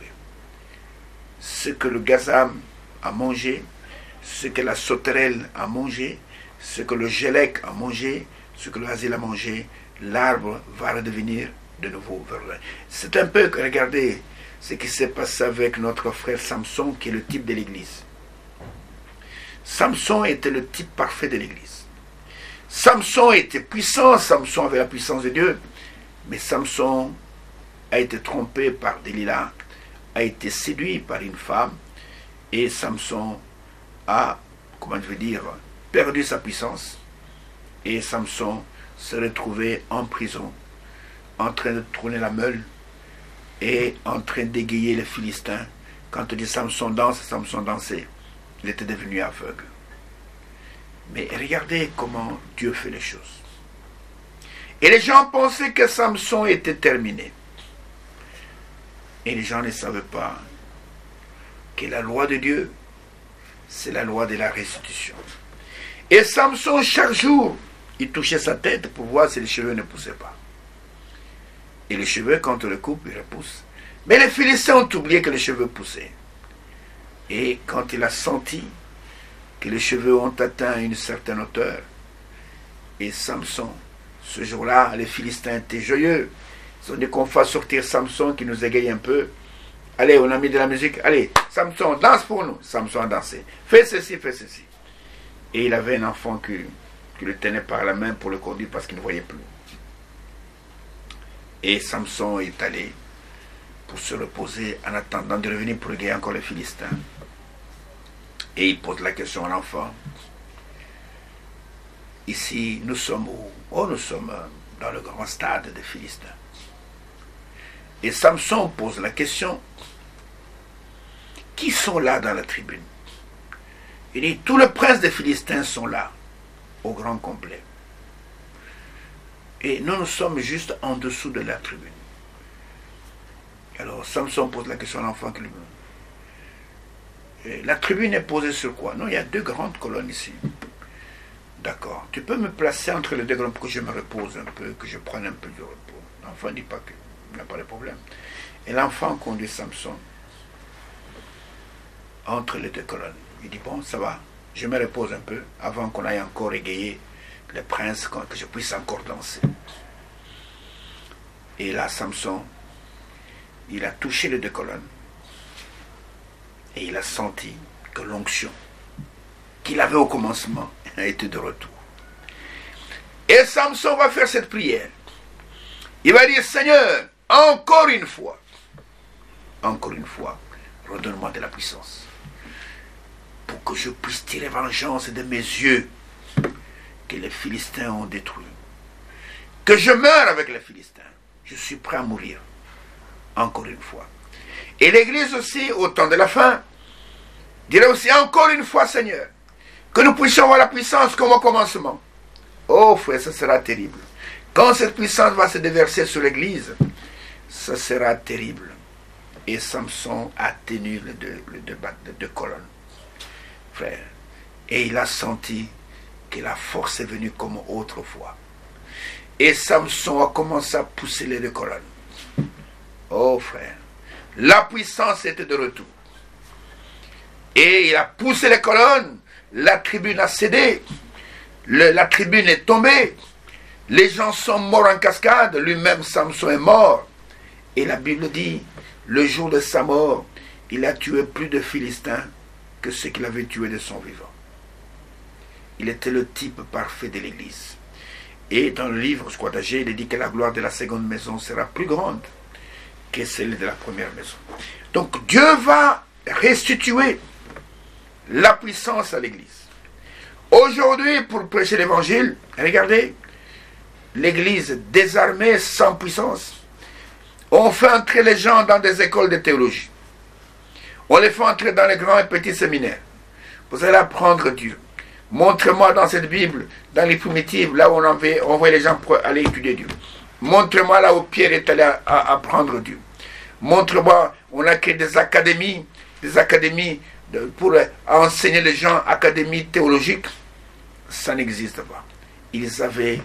ce que le gazam a mangé, ce que la sauterelle a mangé, ce que le Gélec a mangé, ce que le asile a mangé, l'arbre va redevenir de nouveau verdun. C'est un peu, regardez, ce qui s'est passé avec notre frère Samson, qui est le type de l'Église. Samson était le type parfait de l'Église. Samson était puissant, Samson avait la puissance de Dieu, mais Samson a été trompé par Delilah, a été séduit par une femme, et Samson a, comment je veux dire, perdu sa puissance, et Samson se retrouvait en prison, en train de tourner la meule, et en train d'égayer les Philistins. Quand on dit Samson danse, Samson dansait. Il était devenu aveugle. Mais regardez comment Dieu fait les choses. Et les gens pensaient que Samson était terminé. Et les gens ne savaient pas que la loi de Dieu, c'est la loi de la restitution. Et Samson, chaque jour, il touchait sa tête pour voir si les cheveux ne poussaient pas. Et les cheveux, quand on les coupe, ils repoussent. Mais les Philistins ont oublié que les cheveux poussaient. Et quand il a senti que les cheveux ont atteint une certaine hauteur, et Samson, ce jour-là, les Philistins étaient joyeux. Ils ont dit qu'on fasse sortir Samson qui nous égaye un peu. Allez, on a mis de la musique. Allez, Samson, danse pour nous. Samson a dansé. Fais ceci, fais ceci. Et il avait un enfant qui le tenait par la main pour le conduire parce qu'il ne voyait plus. Et Samson est allé pour se reposer en attendant de revenir pour égayer encore les Philistins. Et il pose la question à l'enfant. Ici, nous sommes où? Oh, nous sommes dans le grand stade des Philistins. Et Samson pose la question. Qui sont là dans la tribune? Il dit, tous les princes des Philistins sont là, au grand complet. Et nous sommes juste en dessous de la tribune. Alors Samson pose la question à l'enfant qui lui dit, la tribune est posée sur quoi? Non, il y a deux grandes colonnes ici. D'accord. Tu peux me placer entre les deux colonnes pour que je me repose un peu, que je prenne un peu de repos. L'enfant ne dit pas qu'il n'a pas de problème. Et l'enfant conduit Samson entre les deux colonnes. Il dit, bon, ça va, je me repose un peu avant qu'on aille encore égayer le prince, que je puisse encore danser. Et là, Samson, il a touché les deux colonnes. Et il a senti que l'onction qu'il avait au commencement a été de retour. Et Samson va faire cette prière. Il va dire, Seigneur, encore une fois, redonne-moi de la puissance pour que je puisse tirer vengeance de mes yeux que les Philistins ont détruits. Que je meure avec les Philistins. Je suis prêt à mourir. Encore une fois. Et l'Église aussi, au temps de la fin, dirait aussi encore une fois, Seigneur, que nous puissions avoir la puissance comme au commencement. Oh frère, ça sera terrible. Quand cette puissance va se déverser sur l'Église, ça sera terrible. Et Samson a tenu les deux colonnes. Frère. Et il a senti que la force est venue comme autrefois. Et Samson a commencé à pousser les deux colonnes. Oh frère. La puissance était de retour. Et il a poussé les colonnes. La tribune a cédé. La tribune est tombée. Les gens sont morts en cascade. Lui-même, Samson, est mort. Et la Bible dit, le jour de sa mort, il a tué plus de Philistins que ceux qu'il avait tués de son vivant. Il était le type parfait de l'Église. Et dans le livre Squattagé, il est dit que la gloire de la seconde maison sera plus grande que celle de la première maison. Donc Dieu va restituer la puissance à l'Église. Aujourd'hui, pour prêcher l'Évangile, regardez, l'Église désarmée, sans puissance. On fait entrer les gens dans des écoles de théologie. On les fait entrer dans les grands et petits séminaires. Vous allez apprendre Dieu. Montre-moi dans cette Bible, dans les primitives, là où on envoie les gens pour aller étudier Dieu. Montre-moi là où Pierre est allé apprendre Dieu. Montre-moi, on a créé des académies pour enseigner les gens, académies théologiques. Ça n'existe pas. Ils avaient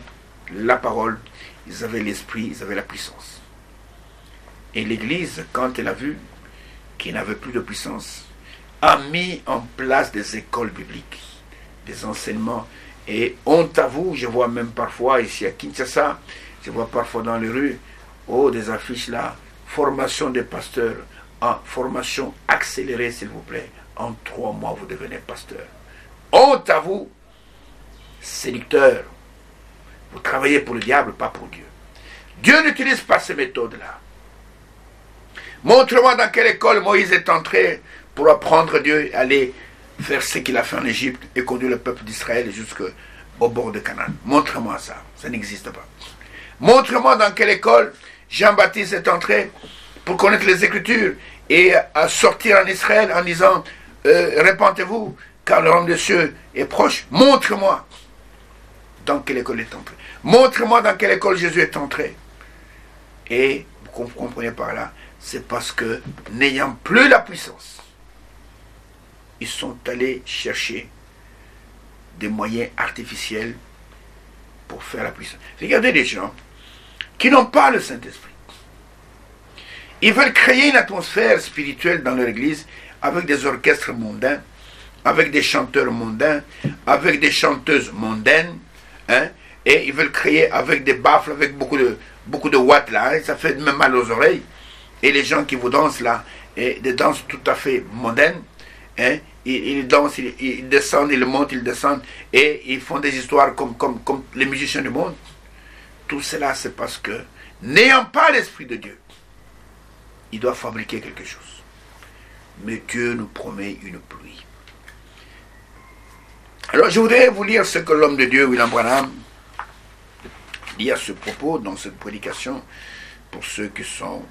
la parole, ils avaient l'esprit, ils avaient la puissance. Et l'Église, quand elle a vu qu'il n'avait plus de puissance, a mis en place des écoles bibliques, des enseignements. Et honte à vous, je vois même parfois ici à Kinshasa, je vois parfois dans les rues, des affiches là, formation des pasteurs, en formation accélérée s'il vous plaît, en 3 mois vous devenez pasteur. Honte à vous, séducteurs, vous travaillez pour le diable, pas pour Dieu. Dieu n'utilise pas ces méthodes-là. Montre-moi dans quelle école Moïse est entré pour apprendre Dieu, aller faire ce qu'il a fait en Égypte et conduire le peuple d'Israël jusqu'au bord de Canaan. Montre-moi ça, ça n'existe pas. Montre-moi dans quelle école Jean-Baptiste est entré pour connaître les Écritures et à sortir en Israël en disant répentez-vous car le royaume des cieux est proche. Montre-moi dans quelle école il est entré. Montre-moi dans quelle école Jésus est entré. Et vous comprenez par là, c'est parce que n'ayant plus la puissance, ils sont allés chercher des moyens artificiels pour faire la puissance. Regardez les gens qui n'ont pas le Saint-Esprit. Ils veulent créer une atmosphère spirituelle dans leur église avec des orchestres mondains, avec des chanteurs mondains, avec des chanteuses mondaines, et ils veulent créer avec des baffles, avec beaucoup de watts là, et ça fait même mal aux oreilles. Et les gens qui vous dansent là, et des danses tout à fait mondaines, ils dansent, ils descendent, ils montent, ils descendent, et ils font des histoires comme les musiciens du monde. Tout cela, c'est parce que, n'ayant pas l'Esprit de Dieu, il doit fabriquer quelque chose. Mais Dieu nous promet une pluie. Alors, je voudrais vous lire ce que l'homme de Dieu, William Branham, dit à ce propos, dans cette prédication, pour ceux qui sont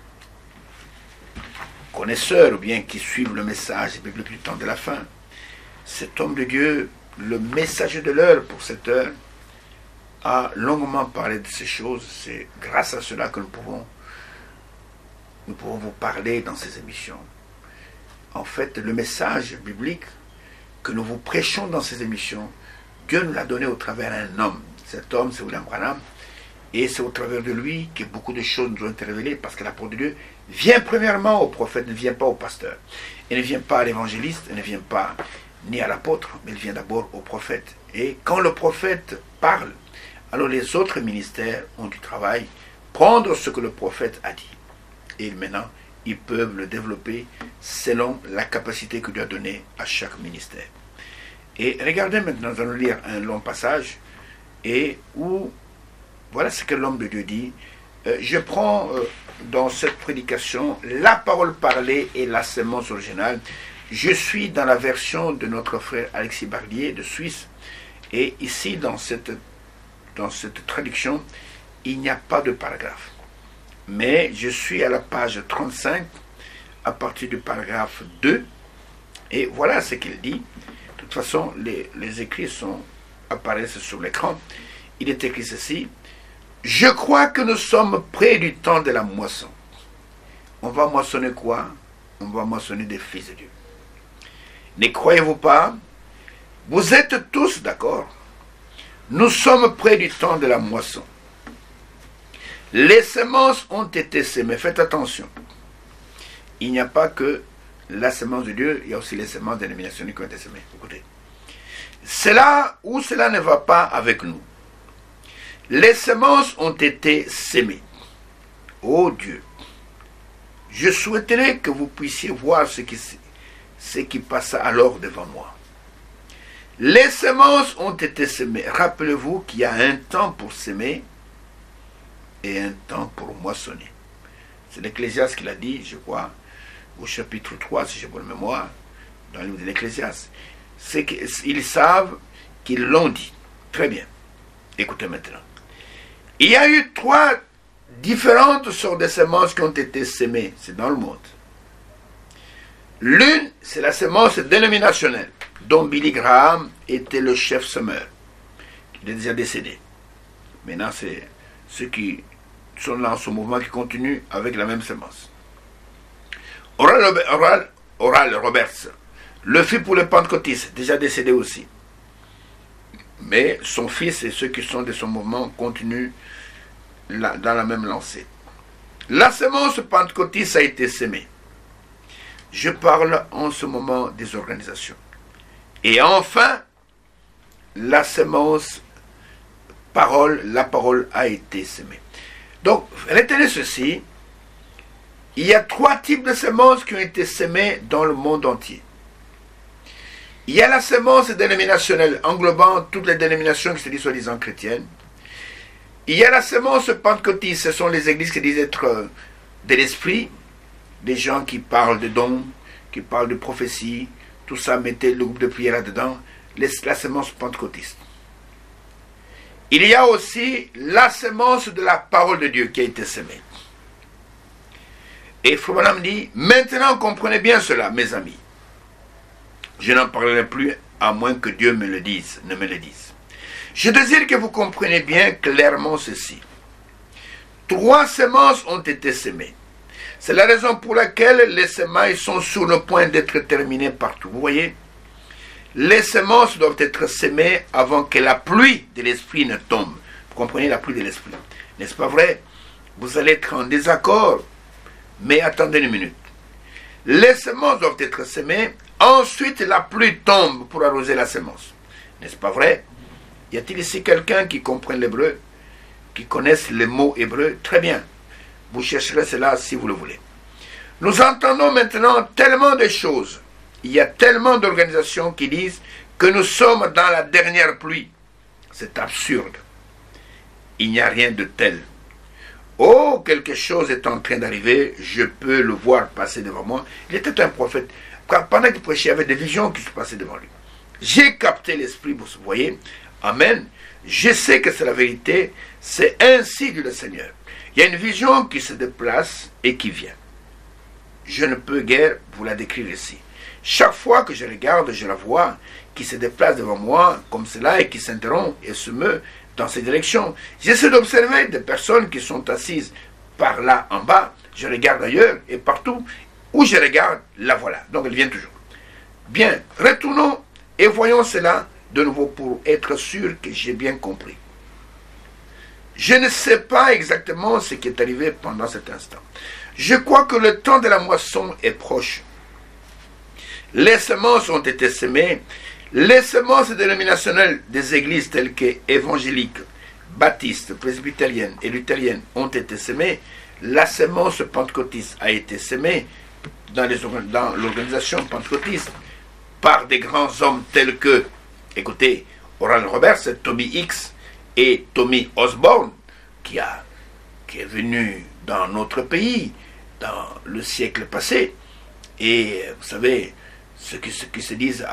connaisseurs ou bien qui suivent le message biblique du temps de la fin. Cet homme de Dieu, le messager de l'heure pour cette heure, a longuement parlé de ces choses. C'est grâce à cela que nous pouvons vous parler dans ces émissions. En fait, le message biblique que nous vous prêchons dans ces émissions, Dieu nous l'a donné au travers d'un homme. Cet homme, c'est William Branham. Et c'est au travers de lui que beaucoup de choses nous ont été révélées, parce que la parole de Dieu vient premièrement au prophète, ne vient pas au pasteur. Elle ne vient pas à l'évangéliste, elle ne vient pas ni à l'apôtre, mais il vient d'abord au prophète. Et quand le prophète parle, alors les autres ministères ont du travail, prendre ce que le prophète a dit. Et maintenant, ils peuvent le développer selon la capacité que Dieu a donnée à chaque ministère. Et regardez maintenant, nous allons lire un long passage, et où, voilà ce que l'homme de Dieu dit. Je prends dans cette prédication la parole parlée et la sémence originale. Je suis dans la version de notre frère Alexis Barlier de Suisse, et ici dans cette traduction, il n'y a pas de paragraphe. Mais je suis à la page 35, à partir du paragraphe 2, et voilà ce qu'il dit. De toute façon, les écrits apparaissent sur l'écran. Il est écrit ceci: je crois que nous sommes près du temps de la moisson. On va moissonner quoi? On va moissonner des fils de Dieu. Ne croyez-vous pas? Vous êtes tous d'accord? Nous sommes près du temps de la moisson. Les semences ont été semées. Faites attention. Il n'y a pas que la semence de Dieu, il y a aussi les semences dénominationnelles qui ont été semées. Écoutez. C'est là où cela ne va pas avec nous. Les semences ont été semées. Oh Dieu, je souhaiterais que vous puissiez voir ce qui passa alors devant moi. Les semences ont été semées. Rappelez-vous qu'il y a un temps pour semer et un temps pour moissonner. C'est l'Ecclésiaste qui l'a dit, je crois, au chapitre 3, si j'ai bonne mémoire, dans le livre de l'Ecclésiaste. C'est qu'ils savent qu'ils l'ont dit. Très bien. Écoutez maintenant. Il y a eu 3 différentes sortes de semences qui ont été semées. C'est dans le monde. L'une, c'est la semence dénominationnelle, dont Billy Graham était le chef semeur. Il est déjà décédé. Maintenant, c'est ceux qui sont là en ce mouvement qui continuent avec la même semence. Oral Roberts, le fils pour les pentecôtistes, déjà décédé aussi. Mais son fils et ceux qui sont de son mouvement continuent dans la même lancée. La semence pentecôtiste a été semée. Je parle en ce moment des organisations. Et enfin, la semence la parole a été semée. Donc, retenez ceci. Il y a 3 types de semences qui ont été semées dans le monde entier. Il y a la semence dénominationnelle, englobant toutes les dénominations qui se disent soi-disant chrétiennes. Il y a la semence pentecôtiste, ce sont les églises qui disent être de l'esprit, des gens qui parlent de dons, qui parlent de prophétie, tout ça, mettez le groupe de prière là-dedans, la semence pentecôtiste. Il y a aussi la semence de la parole de Dieu qui a été semée. Et Frobonam dit, maintenant comprenez bien cela, mes amis. Je n'en parlerai plus à moins que Dieu me le dise, ne me le dise. Je désire que vous compreniez bien clairement ceci. 3 semences ont été semées. C'est la raison pour laquelle les semailles sont sur le point d'être terminées partout. Vous voyez, les semences doivent être semées avant que la pluie de l'esprit ne tombe. Vous comprenez, la pluie de l'esprit. N'est-ce pas vrai? Vous allez être en désaccord. Mais attendez une minute. Les semences doivent être semées. Ensuite, la pluie tombe pour arroser la semence. N'est-ce pas vrai? Y a-t-il ici quelqu'un qui comprenne l'hébreu, qui connaisse les mots hébreux? Très bien. Vous chercherez cela si vous le voulez. Nous entendons maintenant tellement de choses. Il y a tellement d'organisations qui disent que nous sommes dans la dernière pluie. C'est absurde. Il n'y a rien de tel. Oh, quelque chose est en train d'arriver. Je peux le voir passer devant moi. Il était un prophète. Pendant qu'il prêchait, il y avait des visions qui se passaient devant lui. J'ai capté l'esprit, vous voyez. Amen. Je sais que c'est la vérité. C'est ainsi dit le Seigneur. Il y a une vision qui se déplace et qui vient. Je ne peux guère vous la décrire ici. Chaque fois que je regarde, je la vois qui se déplace devant moi comme cela et qui s'interrompt et se meut dans ces directions. J'essaie d'observer des personnes qui sont assises par là en bas. Je regarde ailleurs et partout où je regarde, la voilà. Donc elle vient toujours. Bien, retournons et voyons cela de nouveau pour être sûr que j'ai bien compris. Je ne sais pas exactement ce qui est arrivé pendant cet instant. Je crois que le temps de la moisson est proche. Les semences ont été semées. Les semences dénominationnelles des églises telles qu'évangéliques, baptistes, presbytériennes et luthériennes ont été semées. La semence pentecôtiste a été semée dans l'organisation pentecôtiste par des grands hommes tels que, écoutez, Oral Roberts, Tommy Hicks et Tommy Osborne, qui est venu dans notre pays dans le siècle passé. Et vous savez, ceux qui se disent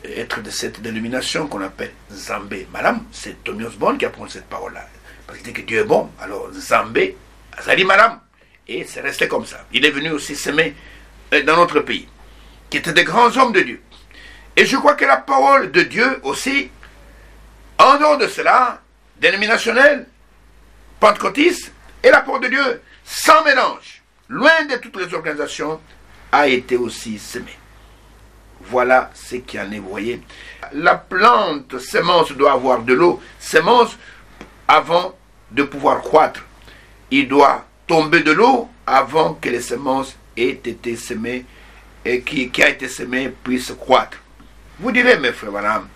être de cette dénomination qu'on appelle Zambé Malam, c'est Tommy Osborne qui a prononcé cette parole-là. Parce qu'il dit que Dieu est bon, alors Zambé, Azali Malam. Et c'est resté comme ça. Il est venu aussi s'aimer dans notre pays, qui étaient des grands hommes de Dieu. Et je crois que la parole de Dieu aussi, en dehors de cela, dénominationnelle, pentecôtiste, et la parole de Dieu, sans mélange, loin de toutes les organisations, a été aussi semée. Voilà ce qui en est, vous voyez. La plante sémence doit avoir de l'eau. Sémence, avant de pouvoir croître, il doit tomber de l'eau avant que les semences aient été semées et qui a été semé puisse croître. Vous direz, mes frères, madame,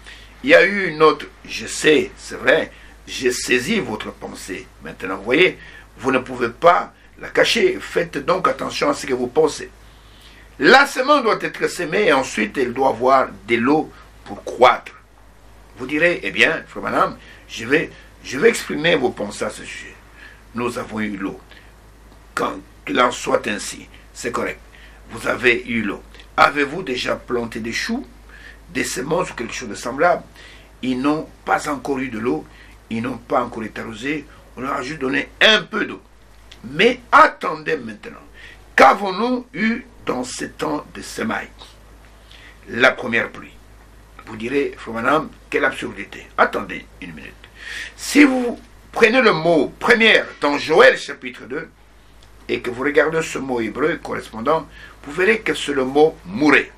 il y a eu une autre, je sais, c'est vrai, j'ai saisi votre pensée. Maintenant, vous voyez, vous ne pouvez pas la cacher. Faites donc attention à ce que vous pensez. La semence doit être semée et ensuite elle doit avoir de l'eau pour croître. Vous direz, eh bien, frère, madame, je vais exprimer vos pensées à ce sujet. Nous avons eu l'eau. Quand qu'il en soit ainsi, c'est correct. Vous avez eu l'eau. Avez-vous déjà planté des choux, des semences ou quelque chose de semblable? Ils n'ont pas encore eu de l'eau, ils n'ont pas encore été arrosés, on leur a juste donné un peu d'eau. Mais attendez maintenant, qu'avons-nous eu dans ce temps de semailles? La première pluie. Vous direz, frère madame, quelle absurdité. Attendez une minute. Si vous prenez le mot première dans Joël chapitre 2, et que vous regardez ce mot hébreu correspondant, vous verrez que c'est le mot mouré,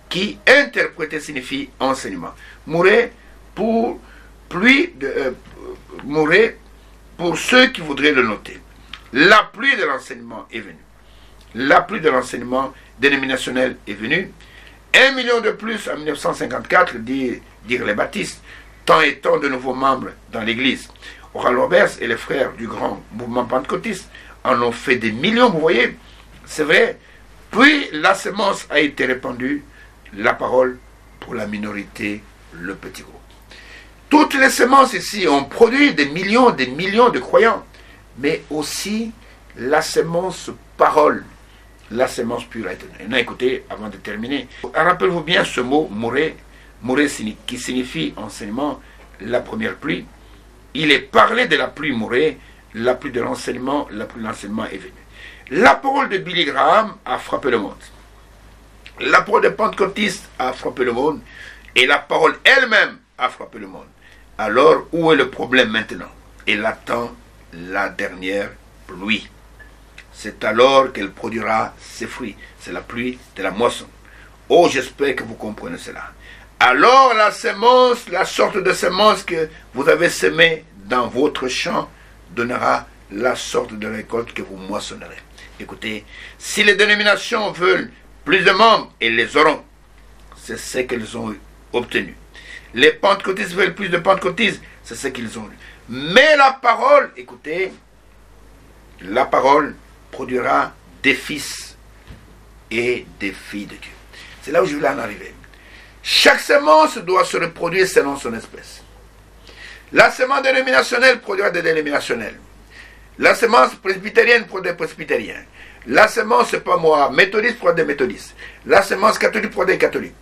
qui interprété signifie enseignement. Mouré pour pluie, mouré pour ceux qui voudraient le noter. La pluie de l'enseignement est venue. La pluie de l'enseignement dénominationnel est venue. 1 million de plus en 1954, dirent les baptistes, tant et tant de nouveaux membres dans l'église. Oral Roberts et les frères du grand mouvement pentecôtiste en ont fait des millions, vous voyez, c'est vrai. Puis la semence a été répandue, la parole pour la minorité, le petit groupe. Toutes les semences ici ont produit des millions de croyants, mais aussi la semence parole, la semence pure. Et écoutez, avant de terminer, rappelez-vous bien ce mot mouré, qui signifie enseignement, la première pluie. Il est parlé de la pluie mourée, la pluie de l'enseignement, la pluie de l'enseignement est venue. La parole de Billy Graham a frappé le monde. La parole des pentecôtistes a frappé le monde. Et la parole elle-même a frappé le monde. Alors, où est le problème maintenant? Elle attend la dernière pluie. C'est alors qu'elle produira ses fruits. C'est la pluie de la moisson. Oh, j'espère que vous comprenez cela. Alors la semence, la sorte de semence que vous avez semée dans votre champ, donnera la sorte de récolte que vous moissonnerez. Écoutez, si les dénominations veulent plus de membres, elles les auront. C'est ce qu'elles ont obtenu. Les pentecôtistes veulent plus de pentecôtistes, c'est ce qu'ils ont eu. Mais la parole, écoutez, la parole produira des fils et des filles de Dieu. C'est là où je voulais en arriver. Chaque semence doit se reproduire selon son espèce. La semence dénominationnelle produira des dénominationnels. La semence presbytérienne produira des presbytériens. La semence, c'est pas moi, méthodiste produira des méthodistes. La semence catholique produira des catholiques.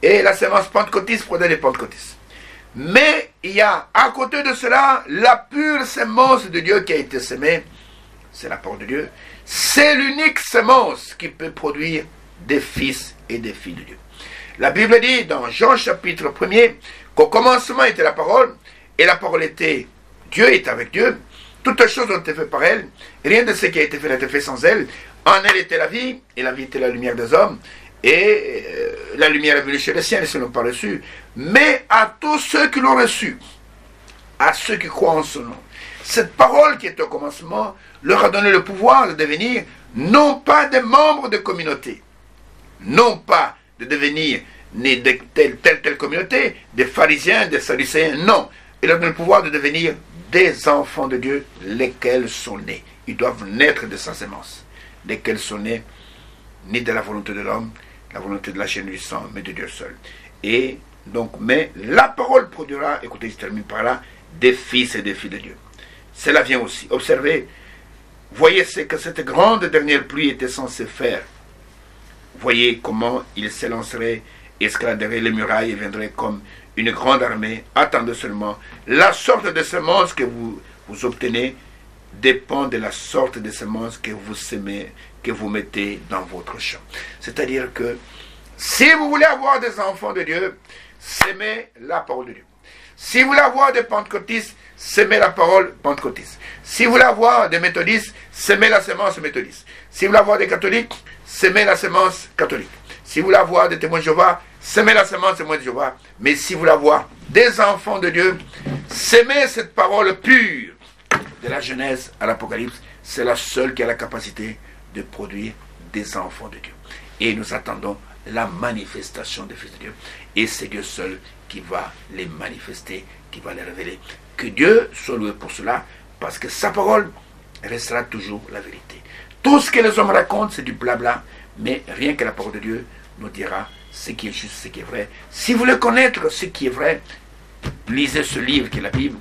Et la semence pentecôtiste produira des pentecôtistes. Mais il y a à côté de cela la pure semence de Dieu qui a été semée. C'est la parole de Dieu. C'est l'unique semence qui peut produire des fils et des filles de Dieu. La Bible dit dans Jean chapitre 1er qu'au commencement était la parole, et la parole était Dieu, est avec Dieu. Toutes choses ont été faites par elle. Rien de ce qui a été fait n'a été fait sans elle. En elle était la vie, et la vie était la lumière des hommes. Et la lumière est venue chez les siens, ils ne l'ont pas reçue. Mais à tous ceux qui l'ont reçue, à ceux qui croient en son nom, cette parole qui est au commencement leur a donné le pouvoir de devenir non pas des membres de communauté, non pas de devenir né de telle communauté, des pharisiens, des sadducéens, non. Il leur donne le pouvoir de devenir des enfants de Dieu, lesquels sont nés. Ils doivent naître de sa sémence, lesquels sont nés, ni de la volonté de l'homme, la volonté de la chair du sang, mais de Dieu seul. Et donc, mais la parole produira, écoutez, je termine par là, des fils et des filles de Dieu. Cela vient aussi. Observez, voyez ce que cette grande dernière pluie était censée faire. Voyez comment il s'élancerait, escaladerait les murailles et viendrait comme une grande armée. Attendez seulement. La sorte de semences que vous obtenez dépend de la sorte de semences que vous semez, que vous mettez dans votre champ. C'est-à-dire que si vous voulez avoir des enfants de Dieu, semez la parole de Dieu. Si vous voulez avoir des pentecôtistes, semez la parole pentecôtiste. Si vous voulez avoir des méthodistes, semez la semence méthodiste. Si vous voulez avoir des catholiques, semez la semence catholique. Si vous voulez avoir des témoins de Jéhovah, semez la semence témoins de Jéhovah. Mais si vous voulez avoir des enfants de Dieu, semez cette parole pure. De la Genèse à l'Apocalypse, c'est la seule qui a la capacité de produire des enfants de Dieu. Et nous attendons la manifestation des fils de Dieu. Et c'est Dieu seul qui va les manifester, qui va les révéler. Que Dieu soit loué pour cela, parce que sa parole restera toujours la vérité. Tout ce que les hommes racontent, c'est du blabla, mais rien que la parole de Dieu nous dira ce qui est juste, ce qui est vrai. Si vous voulez connaître ce qui est vrai, lisez ce livre qui est la Bible,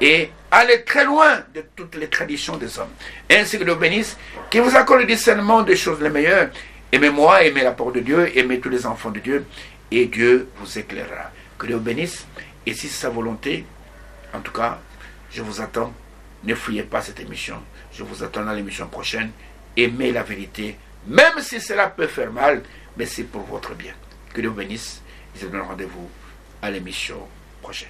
et allez très loin de toutes les traditions des hommes. Ainsi que Dieu bénisse, qui vous accorde le discernement des choses les meilleures. Aimez-moi, aimez la parole de Dieu, aimez tous les enfants de Dieu, et Dieu vous éclairera. Que Dieu bénisse, et si c'est sa volonté, en tout cas, je vous attends. Ne fuyez pas cette émission. Je vous attends dans l'émission prochaine. Aimez la vérité, même si cela peut faire mal, mais c'est pour votre bien. Que Dieu bénisse, et je vous donne rendez-vous à l'émission prochaine.